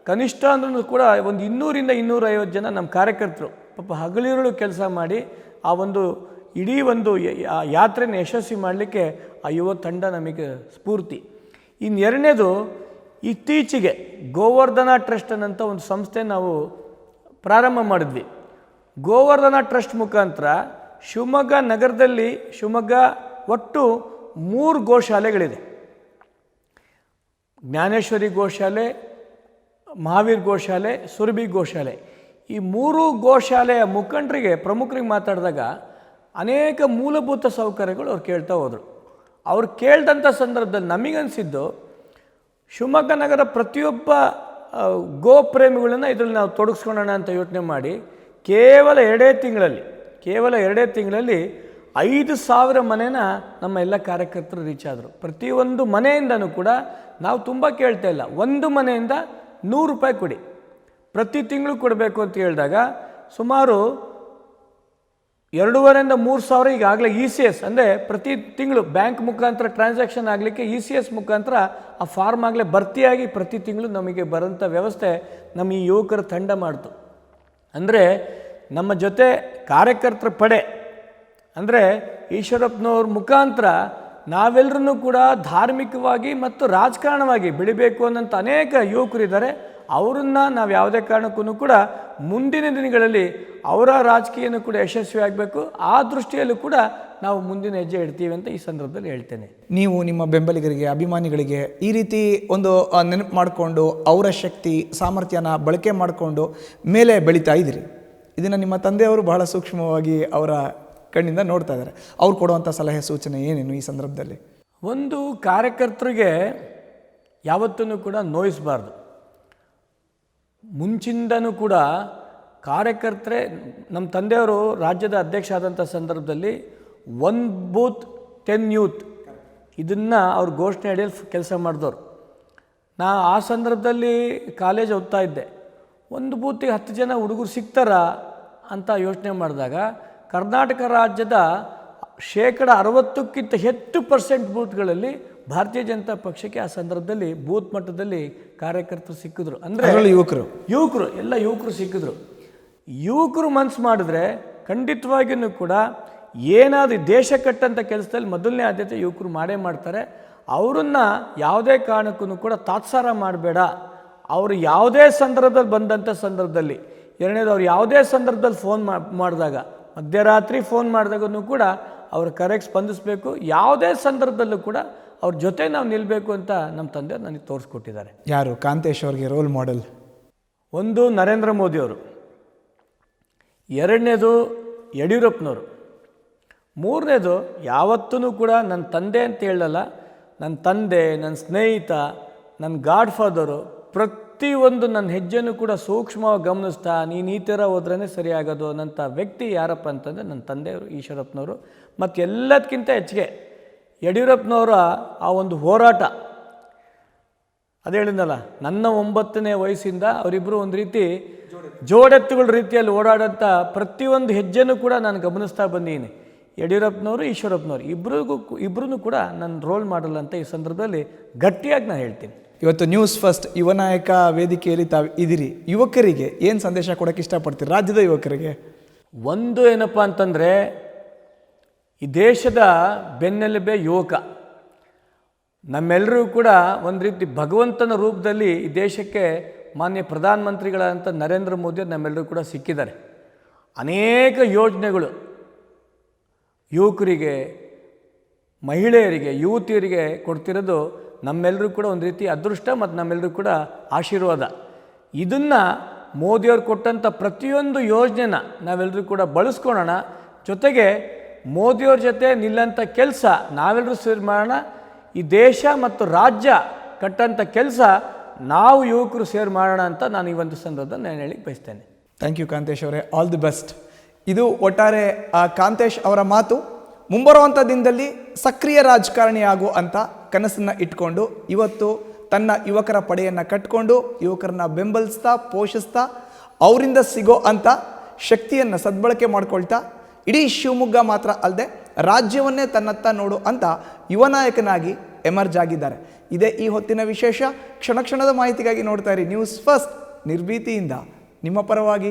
ಕನಿಷ್ಠ ಅಂದ್ರೂ ಕೂಡ ಒಂದು 200ರಿಂದ 250 ಜನ ನಮ್ಮ ಕಾರ್ಯಕರ್ತರು ಪಾಪ ಹಗಲಿರುಳು ಕೆಲಸ ಮಾಡಿ ಆ ಒಂದು ಇಡೀ ಒಂದು ಯಾತ್ರೆನ ಯಶಸ್ವಿ ಮಾಡಲಿಕ್ಕೆ ಆ ಯುವ ತಂಡ ನಮಗೆ ಸ್ಫೂರ್ತಿ. ಇನ್ನು ಎರಡನೇದು, ಇತ್ತೀಚೆಗೆ ಗೋವರ್ಧನ ಟ್ರಸ್ಟ್ ಅನ್ನೋಂಥ ಒಂದು ಸಂಸ್ಥೆ ನಾವು ಪ್ರಾರಂಭ ಮಾಡಿದ್ವಿ. ಗೋವರ್ಧನ ಟ್ರಸ್ಟ್ ಮುಖಾಂತರ ಶಿವಮೊಗ್ಗ ನಗರದಲ್ಲಿ ಒಟ್ಟು 3 ಗೋಶಾಲೆಗಳಿದೆ. ಜ್ಞಾನೇಶ್ವರಿ ಗೋಶಾಲೆ, ಮಹಾವೀರ್ ಗೋಶಾಲೆ, ಸುರಭಿ ಗೋಶಾಲೆ. ಈ 3 ಗೋಶಾಲೆಯ ಪ್ರಮುಖರಿಗೆ ಮಾತಾಡಿದಾಗ ಅನೇಕ ಮೂಲಭೂತ ಸೌಕರ್ಯಗಳು ಅವ್ರು ಕೇಳ್ತಾ ಹೋದರು. ಅವ್ರು ಕೇಳಿದಂಥ ಸಂದರ್ಭದಲ್ಲಿ ನಮಗನ್ಸಿದ್ದು, ಶಿವಮೊಗ್ಗ ನಗರ ಪ್ರತಿಯೊಬ್ಬ ಗೋಪ್ರೇಮಿಗಳನ್ನು ಇದರಲ್ಲಿ ನಾವು ತೊಡಗಿಸ್ಕೊಳ್ಳೋಣ ಅಂತ ಯೋಚನೆ ಮಾಡಿ ಕೇವಲ 2 ತಿಂಗಳಲ್ಲಿ 5,000 ಮನೆನ ನಮ್ಮ ಎಲ್ಲ ಕಾರ್ಯಕರ್ತರು ರೀಚ್ ಆದರು. ಪ್ರತಿಯೊಂದು ಮನೆಯಿಂದನೂ ಕೂಡ ನಾವು ತುಂಬ ಕೇಳ್ತಾ ಇಲ್ಲ, ಒಂದು ಮನೆಯಿಂದ ₹100 ಕೊಡಿ, ಪ್ರತಿ ತಿಂಗಳು ಕೊಡಬೇಕು ಅಂತ ಹೇಳಿದಾಗ ಸುಮಾರು 2,500ರಿಂದ 3,000 ಈಗಾಗಲೇ ECS ಅಂದರೆ ಪ್ರತಿ ತಿಂಗಳು ಬ್ಯಾಂಕ್ ಮುಖಾಂತರ ಟ್ರಾನ್ಸಾಕ್ಷನ್ ಆಗಲಿಕ್ಕೆ ECS ಮುಖಾಂತರ ಆ ಫಾರ್ಮ್ ಆಗಲೇ ಭರ್ತಿಯಾಗಿ ಪ್ರತಿ ತಿಂಗಳು ನಮಗೆ ಬರೋಂಥ ವ್ಯವಸ್ಥೆ ನಮ್ಮ ಈ ಯುವಕರ ತಂಡ ಮಾಡ್ತು. ಅಂದರೆ ನಮ್ಮ ಜೊತೆ ಕಾರ್ಯಕರ್ತರ ಪಡೆ ಅಂದರೆ ಈಶ್ವರಪ್ಪನವ್ರ ಮುಖಾಂತರ ನಾವೆಲ್ಲರೂ ಕೂಡ ಧಾರ್ಮಿಕವಾಗಿ ಮತ್ತು ರಾಜಕಾರಣವಾಗಿ ಬೆಳಿಬೇಕು ಅನ್ನೋಂಥ ಅನೇಕ ಯುವಕರಿದ್ದಾರೆ. ಅವರನ್ನು ನಾವು ಯಾವುದೇ ಕಾರಣಕ್ಕೂ ಕೂಡ ಮುಂದಿನ ದಿನಗಳಲ್ಲಿ ಅವರ ರಾಜಕೀಯನೂ ಕೂಡ ಯಶಸ್ವಿ ಆಗಬೇಕು. ಆ ದೃಷ್ಟಿಯಲ್ಲೂ ಕೂಡ ನಾವು ಮುಂದಿನ ಹೆಜ್ಜೆ ಇಡ್ತೀವಿ ಅಂತ ಈ ಸಂದರ್ಭದಲ್ಲಿ ಹೇಳ್ತೇನೆ. ನೀವು ನಿಮ್ಮ ಬೆಂಬಲಿಗರಿಗೆ, ಅಭಿಮಾನಿಗಳಿಗೆ ಈ ರೀತಿ ಒಂದು ನೆನಪು ಮಾಡಿಕೊಂಡು ಅವರ ಶಕ್ತಿ ಸಾಮರ್ಥ್ಯನ ಬಳಕೆ ಮಾಡಿಕೊಂಡು ಮೇಲೆ ಬೆಳೀತಾ ಇದ್ದೀರಿ. ಇದನ್ನು ನಿಮ್ಮ ತಂದೆಯವರು ಬಹಳ ಸೂಕ್ಷ್ಮವಾಗಿ ಅವರ ಕಣ್ಣಿಂದ ನೋಡ್ತಾ ಇದ್ದಾರೆ. ಅವ್ರು ಕೊಡುವಂಥ ಸಲಹೆ ಸೂಚನೆ ಏನೇನು ಈ ಸಂದರ್ಭದಲ್ಲಿ? ಒಂದು ಕಾರ್ಯಕರ್ತರಿಗೆ ಯಾವತ್ತೂ ಕೂಡ ನೋಯಿಸಬಾರ್ದು. ಮುಂಚಿಂದನೂ ಕೂಡ ಕಾರ್ಯಕರ್ತರೇ, ನಮ್ಮ ತಂದೆಯವರು ರಾಜ್ಯದ ಅಧ್ಯಕ್ಷ ಆದಂಥ ಸಂದರ್ಭದಲ್ಲಿ 1 ಬೂತ್ 10 ಯೂತ್ ಇದನ್ನು ಅವ್ರು ಘೋಷಣೆ ಅಡಿಯಲ್ಲಿ ಕೆಲಸ ಮಾಡಿದವರು. ಆ ಸಂದರ್ಭದಲ್ಲಿ ಕಾಲೇಜ್ ಓದ್ತಾ ಇದ್ದೆ. ಒಂದು ಬೂತಿಗೆ 10 ಜನ ಹುಡುಗರು ಸಿಗ್ತಾರಾ ಅಂತ ಯೋಚನೆ ಮಾಡಿದಾಗ ಕರ್ನಾಟಕ ರಾಜ್ಯದ 60%ಕ್ಕಿಂತ ಹೆಚ್ಚು ಬೂತ್ಗಳಲ್ಲಿ ಭಾರತೀಯ ಜನತಾ ಪಕ್ಷಕ್ಕೆ ಆ ಸಂದರ್ಭದಲ್ಲಿ ಬೂತ್ ಮಟ್ಟದಲ್ಲಿ ಕಾರ್ಯಕರ್ತರು ಸಿಕ್ಕಿದ್ರು. ಅಂದರೆ ಎಲ್ಲ ಯುವಕರು ಸಿಕ್ಕಿದ್ರು. ಯುವಕರು ಮನಸ್ಸು ಮಾಡಿದ್ರೆ ಖಂಡಿತವಾಗಿಯೂ ಕೂಡ ಏನಾದರೂ ದೇಶ ಕಟ್ಟಂಥ ಕೆಲಸದಲ್ಲಿ ಮೊದಲನೇ ಆದ್ಯತೆ ಯುವಕರು ಮಾಡೇ ಮಾಡ್ತಾರೆ. ಅವರನ್ನು ಯಾವುದೇ ಕಾರಣಕ್ಕೂ ಕೂಡ ತಾತ್ಸಾರ ಮಾಡಬೇಡ. ಅವರು ಯಾವುದೇ ಸಂದರ್ಭದಲ್ಲಿ ಬಂದಂಥ ಸಂದರ್ಭದಲ್ಲಿ, ಎರಡನೇದು ಅವ್ರು ಯಾವುದೇ ಸಂದರ್ಭದಲ್ಲಿ ಫೋನ್ ಮಾಡಿದಾಗ, ಮಧ್ಯರಾತ್ರಿ ಫೋನ್ ಮಾಡಿದಾಗೂ ಕೂಡ ಅವ್ರ ಕರೆಗೆ ಸ್ಪಂದಿಸಬೇಕು. ಯಾವುದೇ ಸಂದರ್ಭದಲ್ಲೂ ಕೂಡ ಅವ್ರ ಜೊತೆ ನಾವು ನಿಲ್ಲಬೇಕು ಅಂತ ನಮ್ಮ ತಂದೆ ನನಗೆ ತೋರಿಸ್ಕೊಟ್ಟಿದ್ದಾರೆ. ಯಾರು? ಕಾಂತೇಶ್ ಅವ್ರಿಗೆ ರೋಲ್ ಮಾಡೆಲ್ ಒಂದು ನರೇಂದ್ರ ಮೋದಿಯವರು, ಎರಡನೇದು ಯಡಿಯೂರಪ್ಪನವರು, ಮೂರನೇದು ಯಾವತ್ತೂ ಕೂಡ ನನ್ನ ತಂದೆ ಅಂತ ಹೇಳಲ್ಲ, ನನ್ನ ತಂದೆ, ನನ್ನ ಸ್ನೇಹಿತ, ನನ್ನ ಗಾಡ್ ಫಾದರು, ಪ್ರತಿಯೊಂದು ನನ್ನ ಹೆಜ್ಜೆನೂ ಕೂಡ ಸೂಕ್ಷ್ಮವಾಗಿ ಗಮನಿಸ್ತಾ ನೀನು ಈ ಥರ ಹೋದ್ರೇ ಸರಿಯಾಗೋದು ಅನ್ನೋಂಥ ವ್ಯಕ್ತಿ ಯಾರಪ್ಪ ಅಂತಂದರೆ ನನ್ನ ತಂದೆಯವರು ಈಶ್ವರಪ್ಪನವರು. ಮತ್ತು ಎಲ್ಲದಕ್ಕಿಂತ ಹೆಚ್ಚಿಗೆ ಯಡಿಯೂರಪ್ಪನವರ ಆ ಒಂದು ಹೋರಾಟ, ಅದು ಹೇಳಿದ್ನಲ್ಲ, ನನ್ನ 9ನೇ ವಯಸ್ಸಿಂದ ಅವರಿಬ್ಬರು ಒಂದು ರೀತಿ ಜೋಡೆತ್ತುಗಳ ರೀತಿಯಲ್ಲಿ ಓಡಾಡೋಂಥ ಪ್ರತಿಯೊಂದು ಹೆಜ್ಜೆನೂ ಕೂಡ ನಾನು ಗಮನಿಸ್ತಾ ಬಂದೀನಿ. ಯಡಿಯೂರಪ್ಪನವರು, ಈಶ್ವರಪ್ಪನವರು ಇಬ್ಬರೂ ಕೂಡ ನನ್ನ ರೋಲ್ ಮಾಡಲ್ಲ ಅಂತ ಈ ಸಂದರ್ಭದಲ್ಲಿ ಗಟ್ಟಿಯಾಗಿ ನಾನು ಹೇಳ್ತೀನಿ. ಇವತ್ತು ನ್ಯೂಸ್ ಫಸ್ಟ್ ಯುವ ನಾಯಕ ವೇದಿಕೆಯಲ್ಲಿ ತಾವು ಇದ್ದೀರಿ. ಯುವಕರಿಗೆ ಏನು ಸಂದೇಶ ಕೊಡೋಕ್ಕೆ ಇಷ್ಟಪಡ್ತೀರಿ? ರಾಜ್ಯದ ಯುವಕರಿಗೆ ಒಂದು ಏನಪ್ಪ ಅಂತಂದರೆ, ಈ ದೇಶದ ಬೆನ್ನೆಲುಬೆ ಯುವಕ. ನಮ್ಮೆಲ್ಲರೂ ಕೂಡ ಒಂದು ರೀತಿ ಭಗವಂತನ ರೂಪದಲ್ಲಿ ಈ ದೇಶಕ್ಕೆ ಮಾನ್ಯ ಪ್ರಧಾನಮಂತ್ರಿಗಳಾದಂಥ ನರೇಂದ್ರ ಮೋದಿ ನಮ್ಮೆಲ್ಲರೂ ಕೂಡ ಸಿಕ್ಕಿದ್ದಾರೆ. ಅನೇಕ ಯೋಜನೆಗಳು ಯುವಕರಿಗೆ, ಮಹಿಳೆಯರಿಗೆ, ಯುವತಿಯರಿಗೆ ಕೊಡ್ತಿರೋದು ನಮ್ಮೆಲ್ಲರೂ ಕೂಡ ಒಂದು ರೀತಿ ಅದೃಷ್ಟ ಮತ್ತು ನಮ್ಮೆಲ್ಲರೂ ಕೂಡ ಆಶೀರ್ವಾದ. ಇದನ್ನು ಮೋದಿಯವ್ರು ಕೊಟ್ಟಂಥ ಪ್ರತಿಯೊಂದು ಯೋಜನೆನ ನಾವೆಲ್ಲರೂ ಕೂಡ ಬಳಸ್ಕೊಳ್ಳೋಣ. ಜೊತೆಗೆ ಮೋದಿಯವ್ರ ಜೊತೆ ನಿಲ್ಲಂಥ ಕೆಲಸ ನಾವೆಲ್ಲರೂ ಸೇರಿ ಮಾಡೋಣ. ಈ ದೇಶ ಮತ್ತು ರಾಜ್ಯ ಕಟ್ಟಂಥ ಕೆಲಸ ನಾವು ಯುವಕರು ಸೇರಿ ಮಾಡೋಣ ಅಂತ ನಾನು ಈ ಒಂದು ಸಂದರ್ಭದಲ್ಲಿ ನಾನು ಹೇಳಿ ಬಯಸ್ತೇನೆ. ಥ್ಯಾಂಕ್ ಯು ಕಾಂತೇಶ್ ಅವರೇ, ಆಲ್ ದಿ ಬೆಸ್ಟ್. ಇದು ಒಟ್ಟಾರೆ ಕಾಂತೇಶ್ ಅವರ ಮಾತು. ಮುಂಬರುವಂಥ ದಿನದಲ್ಲಿ ಸಕ್ರಿಯ ರಾಜಕಾರಣಿ ಆಗು ಅಂತ ಕನಸನ್ನು ಇಟ್ಕೊಂಡು ಇವತ್ತು ತನ್ನ ಯುವಕರ ಪಡೆಯನ್ನು ಕಟ್ಕೊಂಡು ಯುವಕರನ್ನ ಬೆಂಬಲಿಸ್ತಾ, ಪೋಷಿಸ್ತಾ, ಅವರಿಂದ ಸಿಗೋ ಅಂಥ ಶಕ್ತಿಯನ್ನು ಸದ್ಬಳಕೆ ಮಾಡ್ಕೊಳ್ತಾ ಇಡೀ ಶಿವಮೊಗ್ಗ ಮಾತ್ರ ಅಲ್ಲದೆ ರಾಜ್ಯವನ್ನೇ ತನ್ನತ್ತ ನೋಡು ಅಂತ ಯುವ ನಾಯಕನಾಗಿ ಎಮರ್ಜ್ ಆಗಿದ್ದಾರೆ. ಇದೇ ಈ ಹೊತ್ತಿನ ವಿಶೇಷ. ಕ್ಷಣ ಕ್ಷಣದ ಮಾಹಿತಿಗಾಗಿ ನೋಡ್ತಾ ಇರಿ ನ್ಯೂಸ್ ಫಸ್ಟ್. ನಿರ್ಭೀತಿಯಿಂದ ನಿಮ್ಮ ಪರವಾಗಿ